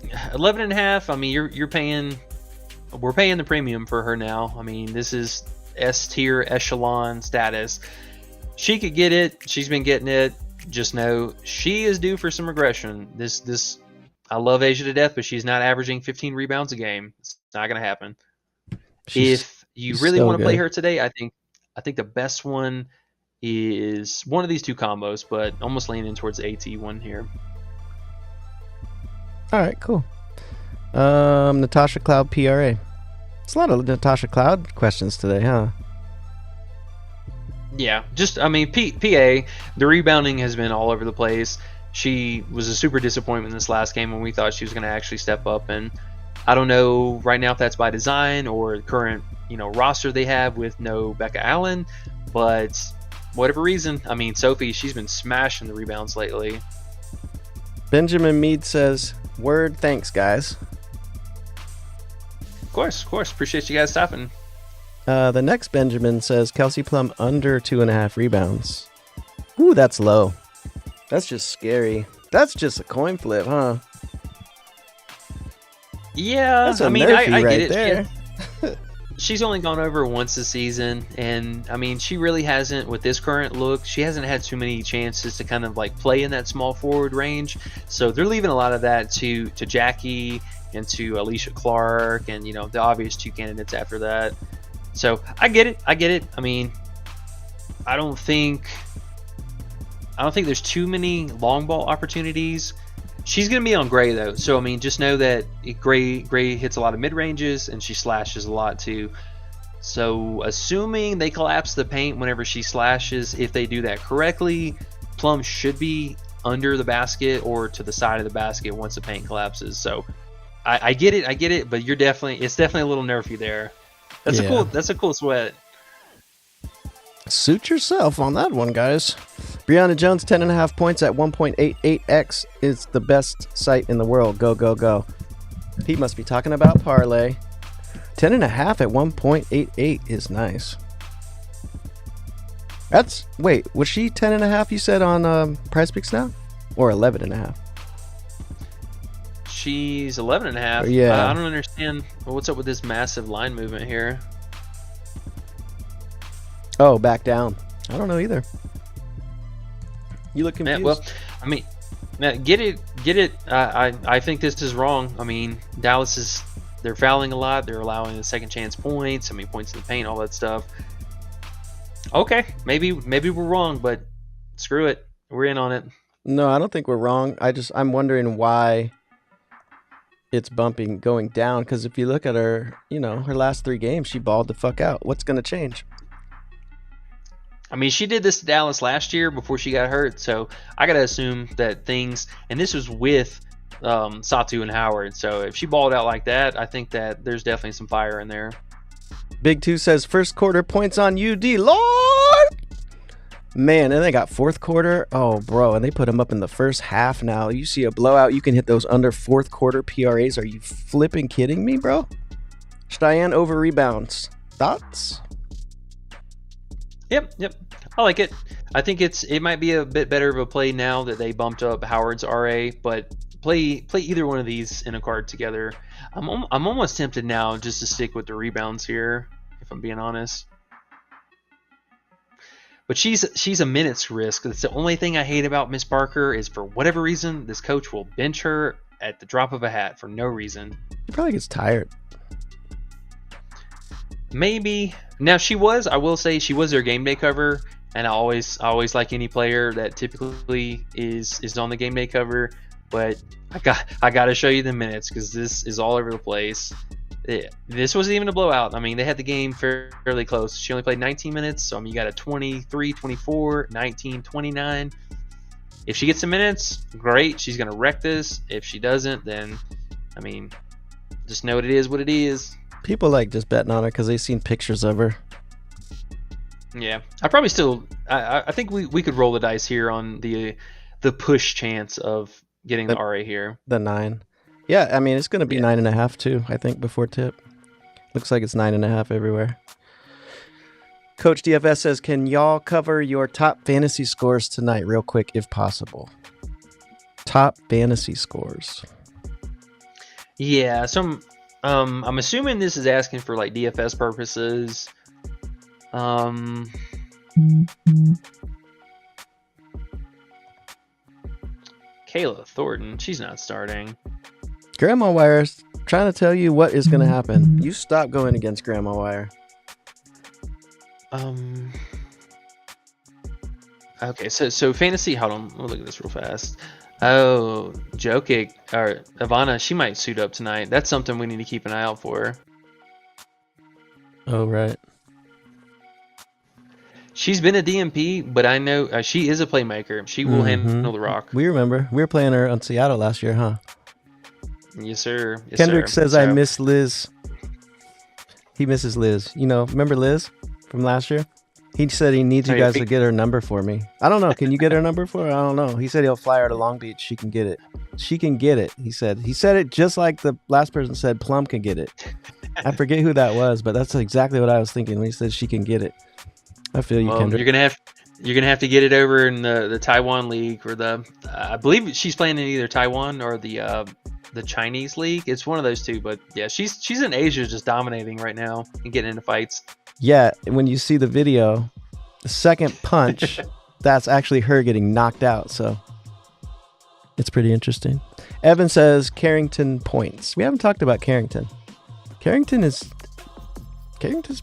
11.5. I mean, we're paying the premium for her now. I mean, this is S tier echelon status. She could get it. She's been getting it. Just know she is due for some regression. I love Asia to death, but she's not averaging 15 rebounds a game. It's not going to happen. If you really want to play her today, I think the best one is one of these two combos, but almost leaning towards the AT one here. All right, cool. Natasha Cloud PRA. It's a lot of Natasha Cloud questions today, huh? Yeah, PA, the rebounding has been all over the place. She was a super disappointment this last game when we thought she was going to actually step up, and I don't know right now if that's by design or the current, roster they have with no Becca Allen, but whatever reason, I mean, Sophie, she's been smashing the rebounds lately. Benjamin Mead says, word, thanks, guys. Of course. Appreciate you guys stopping. The next Benjamin says Kelsey Plum under 2.5 rebounds. Ooh, that's low. That's just scary. That's just a coin flip, huh? Yeah, That's a I mean, nerfy I right get it. there. She's only gone over once this season, and I mean, she really hasn't, with this current look, she hasn't had too many chances to kind of like play in that small forward range. So they're leaving a lot of that to Jackie and to Alicia Clark, and the obvious two candidates after that. So I get it. I mean, I don't think there's too many long ball opportunities. She's going to be on Gray, though. So, I mean, just know that Gray hits a lot of mid-ranges, and she slashes a lot, too. So, assuming they collapse the paint whenever she slashes, if they do that correctly, Plum should be under the basket or to the side of the basket once the paint collapses. So, I get it, but it's definitely a little nerfy there. That's a cool sweat. Suit yourself on that one, guys. Brianna Jones, 10.5 points at 1.88x is the best site in the world. Go, go, go. Pete must be talking about parlay. 10.5 at 1.88 is nice. Wait, was she 10.5 you said on PrizePicks now? Or 11.5? She's 11.5. Yeah. I don't understand. What's up with this massive line movement here? Oh, back down. I don't know either. You look confused. Yeah, well, I mean, get it. I think this is wrong. I mean, Dallas they're fouling a lot. They're allowing the second chance points. I mean, points in the paint, all that stuff. Okay, maybe we're wrong, but screw it. We're in on it. No, I don't think we're wrong. I'm wondering why it's going down. Because if you look at her, her last 3 games, she balled the fuck out. What's going to change? I mean, she did this to Dallas last year before she got hurt, so I got to assume that and this was with Satu and Howard, so if she balled out like that, I think that there's definitely some fire in there. Big 2 says first quarter points on UD. Lord! Man, and they got fourth quarter. Oh, bro, and they put them up in the first half now. You see a blowout, you can hit those under fourth quarter PRAs. Are you flipping kidding me, bro? Cheyenne over rebounds. Thoughts? Yep. I like it. I think it might be a bit better of a play now that they bumped up Howard's RA, but play either one of these in a card together. I'm almost tempted now just to stick with the rebounds here, if I'm being honest. But she's a minutes risk. That's the only thing I hate about Miss Parker is for whatever reason this coach will bench her at the drop of a hat for no reason. He probably gets tired. Maybe. Now I will say she was their game day cover, and I always like any player that typically is on the game day cover, but I got to show you the minutes because this is all over the place. This wasn't even a blowout. I mean, they had the game fairly close. She only played 19 minutes, so I mean, you got a 23, 24, 19, 29. If she gets some minutes, great. She's going to wreck this. If she doesn't, then, I mean, just know what it is. People like just betting on her because they've seen pictures of her. Yeah, I probably still. I think we could roll the dice here on the push chance of getting the RA here. The 9. Yeah, I mean it's going to be 9.5 too. I think before tip. Looks like it's 9.5 everywhere. Coach DFS says, "Can y'all cover your top fantasy scores tonight, real quick, if possible?" Top fantasy scores. Yeah, so I'm assuming this is asking for like DFS purposes. Kayla Thornton, she's not starting. Grandma Wire's trying to tell you what is going to happen. You stop going against Grandma Wire. Okay, so fantasy. Hold on, let me look at this real fast. Oh, Jokic or Ivana, she might suit up tonight. That's something we need to keep an eye out for. Oh, right. She's been a DMP, but I know she is a playmaker. She will handle the rock. We remember. We were playing her on Seattle last year, huh? Yes, sir. Yes, Kendrick sir. says, I miss Liz. He misses Liz. Remember Liz from last year? He said he needs you guys to get her number for me. I don't know. Can you get her number for her? I don't know. He said he'll fly her to Long Beach. She can get it. She can get it, he said. He said it just like the last person said Plum can get it. I forget who that was, but that's exactly what I was thinking when he said she can get it. I feel you, Kendrick. You're gonna have to get it over in the Taiwan League or I believe she's playing in either Taiwan or the Chinese League. It's one of those two, but yeah, she's in Asia, just dominating right now and getting into fights. Yeah, when you see the video, the second punch, that's actually her getting knocked out. So it's pretty interesting. Evan says Carrington points. We haven't talked about Carrington. Carrington's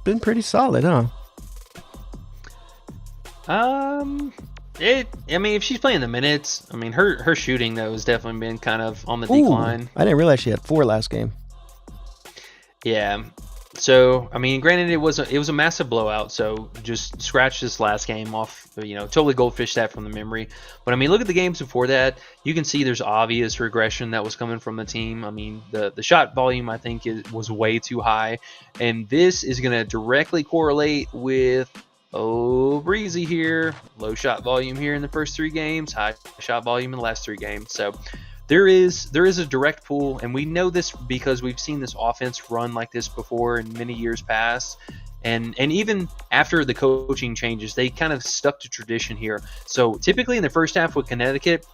been pretty solid, huh? I mean, if she's playing the minutes, I mean, her shooting though has definitely been kind of on the decline. I didn't realize she had 4 last game. Yeah. So, I mean, granted, it was a massive blowout. So just scratch this last game off, totally goldfish that from the memory. But I mean, look at the games before that. You can see there's obvious regression that was coming from the team. I mean, the shot volume, I think, was way too high. And this is going to directly correlate with Breezy here. Low shot volume here in the first 3 games. High shot volume in the last 3 games. So there is a direct pull, and we know this because we've seen this offense run like this before in many years past. And even after the coaching changes, they kind of stuck to tradition here. So typically in the first half with Connecticut,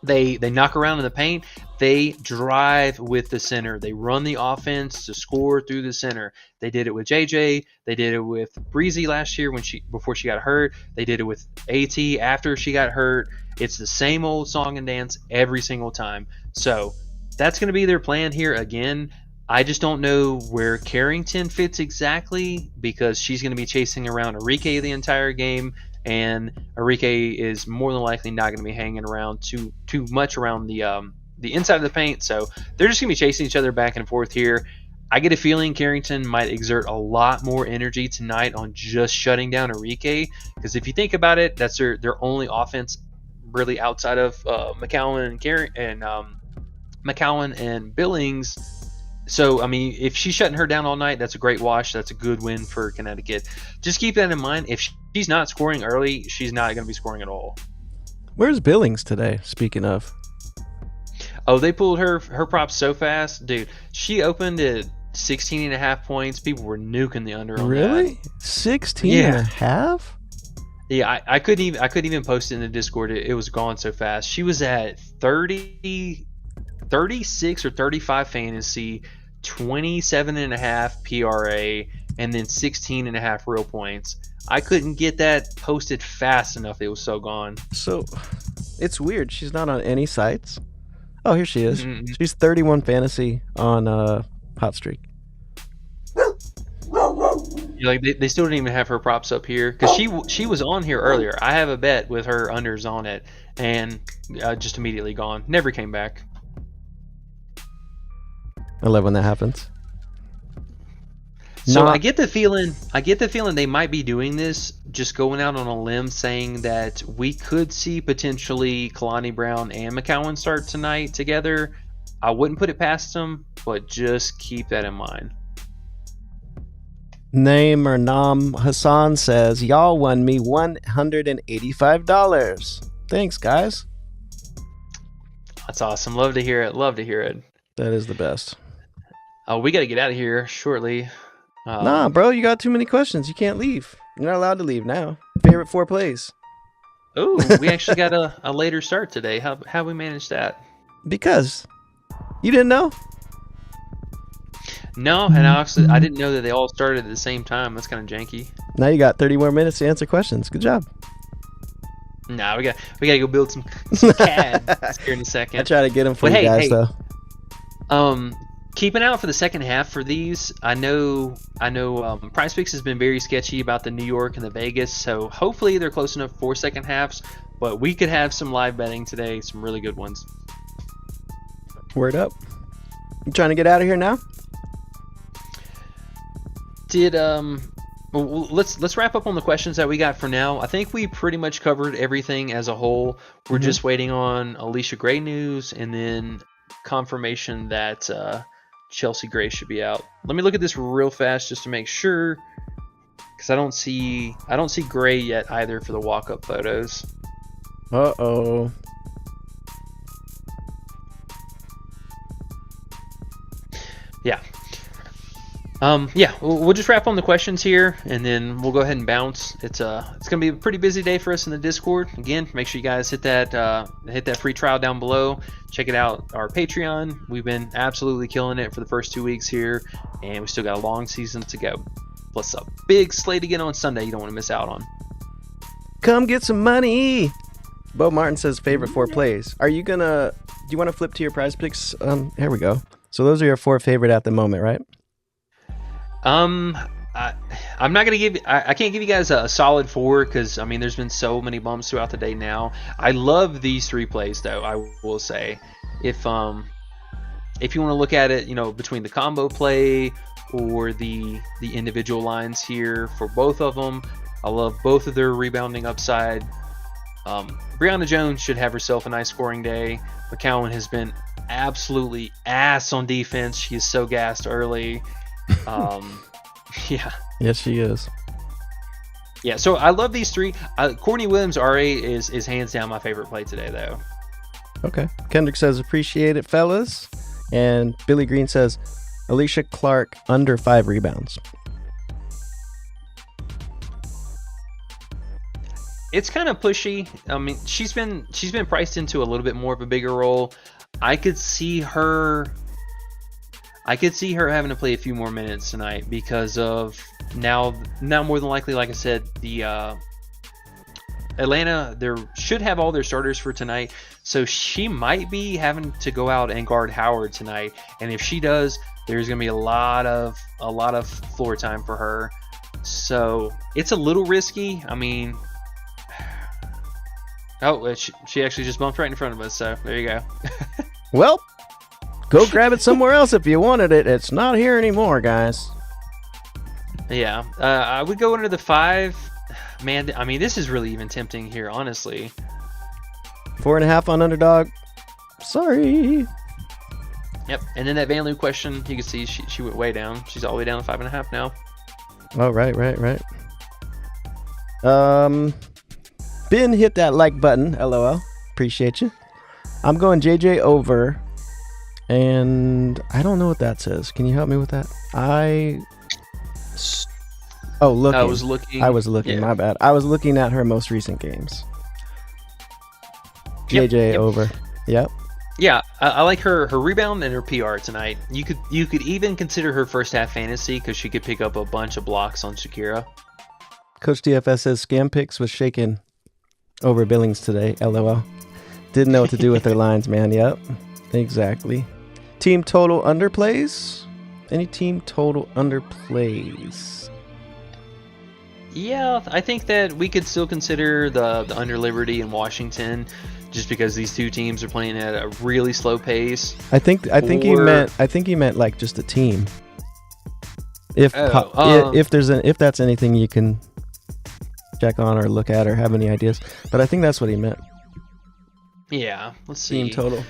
they knock around in the paint. They drive with the center. They run the offense to score through the center. They did it with JJ. They did it with Breezy last year before she got hurt. They did it with AT after she got hurt. It's the same old song and dance every single time. So that's going to be their plan here again. I just don't know where Carrington fits exactly because she's going to be chasing around Arike the entire game. And Arike is more than likely not going to be hanging around too much around the inside of the paint. So they're just going to be chasing each other back and forth here. I get a feeling Carrington might exert a lot more energy tonight on just shutting down Arike, because if you think about it, that's their only offense really outside of McCowan and Billings. So, I mean, if she's shutting her down all night, that's a great wash. That's a good win for Connecticut. Just keep that in mind. If she's not scoring early, she's not going to be scoring at all. Where's Billings today, speaking of? Oh, they pulled her props so fast. Dude, she opened at 16.5 points. People were nuking the under on really? that. 16 and a half? Yeah, I couldn't even post it in the Discord. It was gone so fast. She was at 36 or 35 fantasy, 27.5 PRA, and then 16.5 real points. I couldn't get that posted fast enough. It was so gone. So it's weird. She's not on any sites. Oh, here she is. Mm-hmm. She's 31 fantasy on Hot Streak. Like they still didn't even have her props up here because she was on here earlier. I have a bet with her unders on it, and just immediately gone. Never came back. I love when that happens. So I get the feeling they might be doing this, just going out on a limb saying that we could see potentially Kalani Brown and McCowan start tonight together. I wouldn't put it past them, but just keep that in mind. Name or Nam Hassan says, y'all won me $185. Thanks, guys. That's awesome. Love to hear it. That is the best. Oh, we got to get out of here shortly. Nah, bro, you got too many questions. You can't leave. You're not allowed to leave now. Favorite 4 plays. Oh, we actually got a later start today. How we managed that? Because you didn't know? No, and I didn't know that they all started at the same time. That's kind of janky. Now you got 30 more minutes to answer questions. Good job. Nah, we got to go build some CAD here in a second. I try to get them for you guys, though. Keeping out for the second half for these. I know. PrizePicks has been very sketchy about the New York and the Vegas, so hopefully they're close enough for second halves. But we could have some live betting today, some really good ones. Word up. You trying to get out of here now? Well, let's wrap up on the questions that we got for now. I think we pretty much covered everything as a whole. We're just waiting on Alicia Gray news and then confirmation that Chelsea Gray should be out. Let me look at this real fast just to make sure, because I don't see Gray yet either for the walk-up photos. Uh-oh. Yeah. Yeah, we'll just wrap on the questions here, and then we'll go ahead and bounce. It's gonna be a pretty busy day for us in the Discord. Again, make sure you guys hit that free trial down below. Check it out, our Patreon. We've been absolutely killing it for the first 2 weeks here, and we still got a long season to go. Plus a big slate again on Sunday you don't want to miss out on. Come get some money. Bo Martin says favorite 4 plays. Do you want to flip to your prize picks? Here we go. So those are your 4 favorite at the moment, right? I'm not gonna give. I can't give you guys a solid 4 because I mean there's been so many bumps throughout the day now. I love these 3 plays though. I will say, if you want to look at it, between the combo play or the individual lines here for both of them, I love both of their rebounding upside. Brianna Jones should have herself a nice scoring day. McCowan has been absolutely ass on defense. She is so gassed early. Yeah. Yes, she is. Yeah, so I love these 3. Courtney Williams RA is hands down my favorite play today, though. Okay. Kendrick says appreciate it, fellas. And Billy Green says Alicia Clark under 5 rebounds. It's kind of pushy. I mean, she's been priced into a little bit more of a bigger role. I could see her having to play a few more minutes tonight because of now more than likely, like I said, the Atlanta, they should have all their starters for tonight, so she might be having to go out and guard Howard tonight. And if she does, there's going to be a lot of floor time for her. So it's a little risky. I mean, she actually just bumped right in front of us. So there you go. Well, go grab it somewhere else if you wanted it. It's not here anymore, guys. Yeah, I would go under the 5. Man, I mean, this is really even tempting here, honestly. 4.5 on Underdog. Sorry. Yep, and then that Van Loo question, you can see she went way down. She's all the way down to 5.5 now. Oh, right. Ben hit that like button. LOL. Appreciate you. I'm going JJ over. And I don't know what that says. Can you help me with that? Looking. I was looking. Yeah. My bad. I was looking at her most recent games. JJ Yep. over. Yep. Yeah, I like her rebound and her PR tonight. You could even consider her first half fantasy because she could pick up a bunch of blocks on Shakira. Coach DFS says Scam Picks was shaken over Billings today. LOL. Didn't know what to do with their lines, man. Yep. Exactly. Team total underplays? Any team total underplays? Yeah, I think that we could still consider the under Liberty and Washington, just because these 2 teams are playing at a really slow pace. I think he meant like just a team. If that's anything you can check on or look at or have any ideas, but I think that's what he meant. Yeah, let's see. Team total.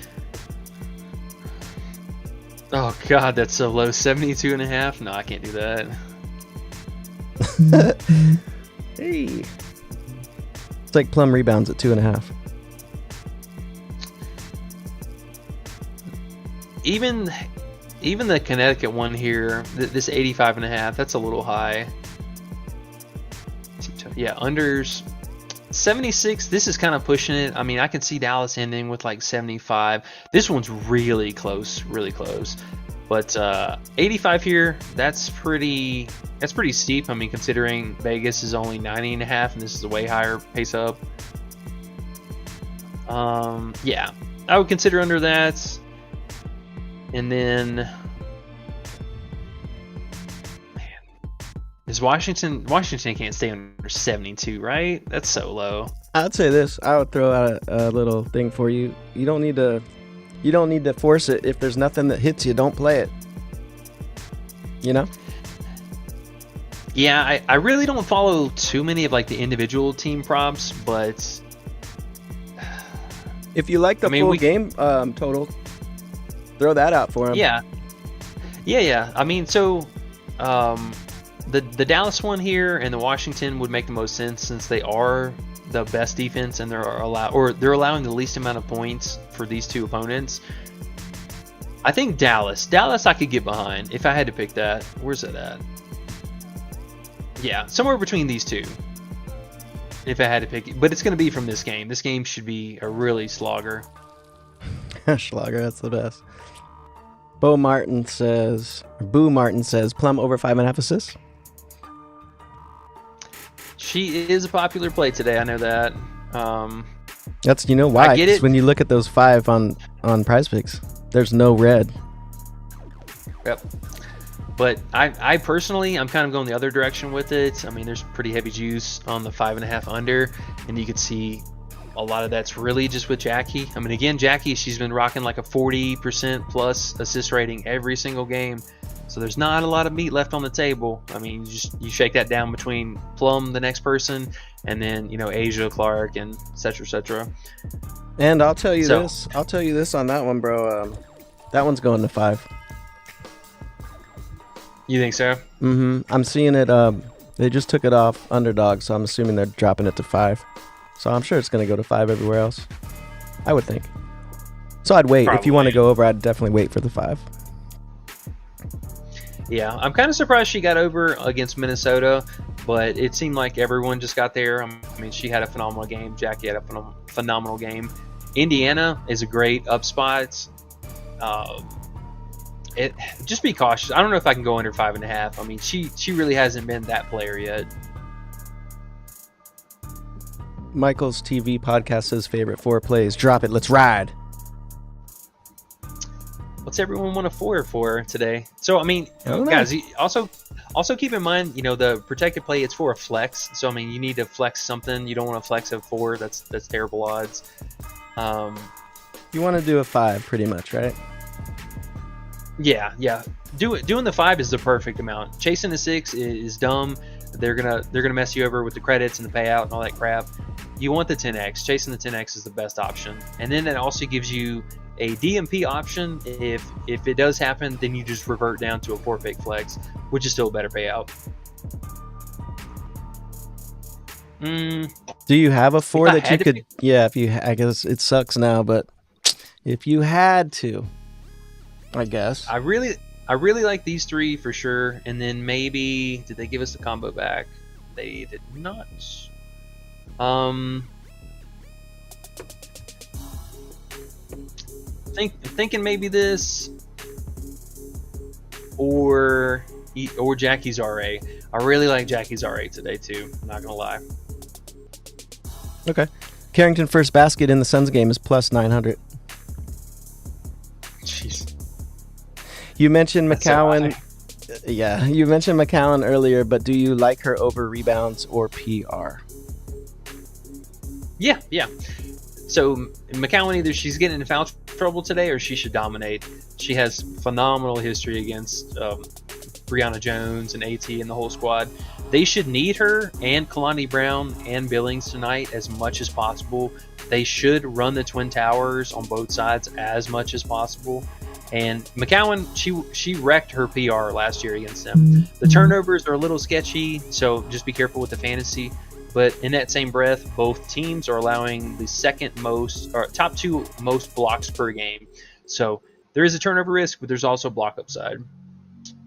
Oh god, that's so low. 72.5? No, I can't do that. Hey. It's like Plum rebounds at 2.5. Even the Connecticut one here, this 85.5, that's a little high. Yeah, unders 76. This is kind of pushing it. I mean, I can see Dallas ending with like 75. This one's really close. But 85 here, that's pretty steep. I mean, considering Vegas is only 90.5 and this is a way higher pace up. Yeah, I would consider under that. And then, man, is Washington can't stay under 72, right? That's so low. I'd say this. I would throw out a little thing for you. You don't need to force it. If there's nothing that hits you, don't play it. You know? Yeah, I really don't follow too many of like the individual team props, but if you like the full game total, throw that out for him. Yeah. I mean, so the Dallas one here and the Washington would make the most sense since they are the best defense and they're allowing the least amount of points for these 2 opponents. I think Dallas. Dallas I could get behind if I had to pick that. Where's it at? Yeah, somewhere between these two. If I had to pick it. But it's going to be from this game. This game should be a really slogger. Schlager, that's the best. Boo Martin says, Plum over 5.5 assists. She is a popular play today. I know that. That's, you know why? I get it. When you look at those 5 on PrizePicks, there's no red. Yep. But I personally, I'm kind of going the other direction with it. I mean, there's pretty heavy juice on the 5.5 under, and you could see a lot of that's really just with Jackie. I mean, again, Jackie, she's been rocking like a 40% plus assist rating every single game. So there's not a lot of meat left on the table. I mean, you shake that down between Plum, the next person, and then, you know, Asia, Clark, and et cetera, et cetera. And I'll tell you this. I'll tell you this on that one, bro. That one's going to 5. You think so? Mm-hmm. I'm seeing it. They just took it off Underdog, so I'm assuming they're dropping it to 5. So I'm sure it's going to go to 5 everywhere else. I would think. So I'd wait. Probably. If you want to go over, I'd definitely wait for the 5. Yeah, I'm kind of surprised she got over against Minnesota, but it seemed like everyone just got there. I mean, she had a phenomenal game. Jackie had a phenomenal game. Indiana is a great up spot. Just be cautious. I don't know if I can go under 5.5. I mean, she really hasn't been that player yet. Michael's TV podcast says favorite 4 plays. Drop it. Let's ride. What's everyone want a 4 for today? So, I mean, I don't know. guys, also keep in mind, you know, the protected play, it's for a flex. So, I mean, you need to flex something. You don't want to flex a 4. That's terrible odds. You want to do a 5 pretty much, right? Yeah. Doing the 5 is the perfect amount. Chasing the 6 is dumb. They're gonna mess you over with the credits and the payout and all that crap. You want the 10x. Chasing the 10x is the best option, and then that also gives you a DMP option. If it does happen, then you just revert down to a 4 pick flex, which is still a better payout. Do you have a 4 If I that you had to could? pick- Yeah, I guess it sucks now, but if you had to, I guess. I really like these 3 for sure, and then maybe did they give us the combo back? They did not. Thinking maybe this or Jackie's RA. I really like Jackie's RA today too. I'm not gonna lie. Okay. Carrington first basket in the Suns game is plus 900. Jeez. You mentioned That's so McCowan. high. Yeah, you mentioned McCowan earlier, but do you like her over rebounds or PR? Yeah. So McCowan, either she's getting in foul trouble today or she should dominate. She has phenomenal history against Brianna Jones and AT and the whole squad. They should need her and Kalani Brown and Billings tonight as much as possible. They should run the Twin Towers on both sides as much as possible. And McCowan, she wrecked her PR last year against them. The turnovers are a little sketchy, so just be careful with the fantasy. But in that same breath, both teams are allowing the top 2 most blocks per game. So there is a turnover risk, but there's also block upside.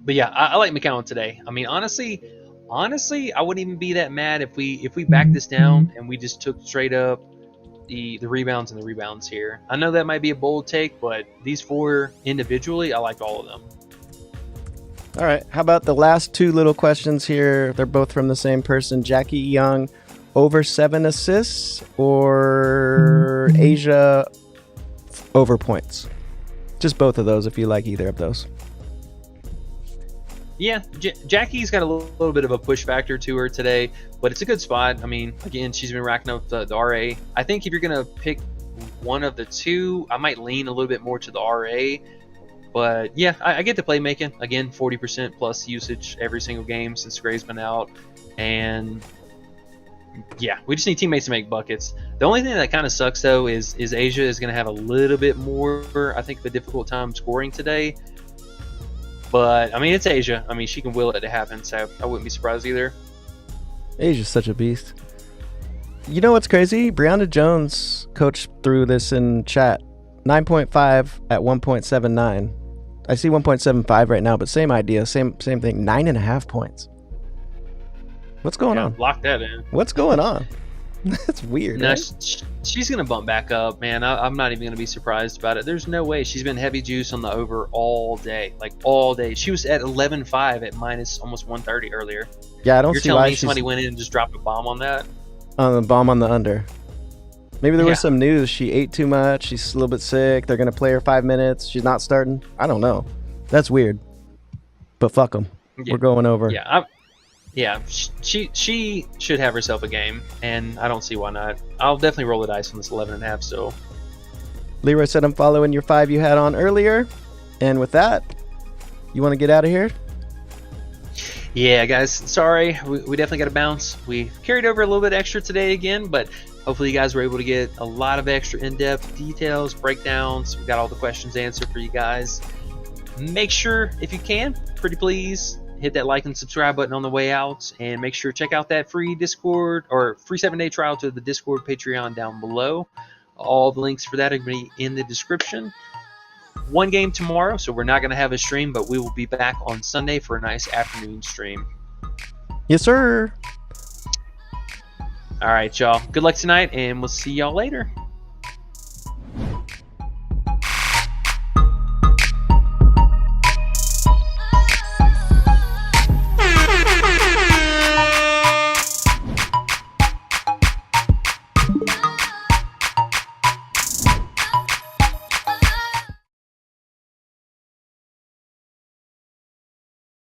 But yeah, I like McCowan today. I mean, honestly, I wouldn't even be that mad if we backed this down and we just took straight up the rebounds and the rebounds here. I know that might be a bold take, but these 4 individually, I like all of them. All right. How about the last 2 little questions here? They're both from the same person. Jackie Young, over 7 assists, or Asia over points? Just both of those if you like either of those. Yeah, Jackie's got a little bit of a push factor to her today, but it's a good spot. I mean, again, she's been racking up the RA. I think if you're going to pick one of the 2, I might lean a little bit more to the RA. But yeah, I get the playmaking. Again, 40% plus usage every single game since Gray's been out. And yeah, we just need teammates to make buckets. The only thing that kind of sucks, though, is Asia is going to have a little bit more, I think, of a difficult time scoring today. But, I mean, it's Asia. I mean, she can will it to happen, so I wouldn't be surprised either. Asia's such a beast. You know what's crazy? Brianna Jones coached through this in chat. 9.5 at 1.79. I see 1.75 right now, but same idea, same thing. 9.5 points. What's going on? Lock that in. What's going on? That's weird. No, Right? she's gonna bump back up, man. I'm not even gonna be surprised about it. There's no way. She's been heavy juice on the over all day, like all day. She was at 11.5 at minus almost 130 earlier. Yeah, I don't You're see telling why me she's somebody went in and just dropped a bomb on that? on the bomb on the under. Maybe there Yeah. was some news. She ate too much. She's a little bit sick. They're gonna play her 5 minutes. She's not starting. I don't know. That's weird. But fuck them. Yeah. We're going over. Yeah, she should have herself a game, and I don't see why not. I'll definitely roll the dice on this 11.5. So Leroy said I'm following your 5 you had on earlier. And with that, you want to get out of here? yeah, guys, sorry, we definitely got to bounce. We carried over a little bit extra today again, but hopefully you guys were able to get a lot of extra in-depth details, breakdowns. We got all the questions answered for you guys. Make sure, if you can, pretty please, hit that like and subscribe button on the way out, and make sure to check out that free Discord or free 7-day trial to the Discord Patreon down below. All the links for that are going to be in the description. One game tomorrow, so we're not going to have a stream, but we will be back on Sunday for a nice afternoon stream. Yes, sir. All right, y'all. Good luck tonight, and we'll see y'all later.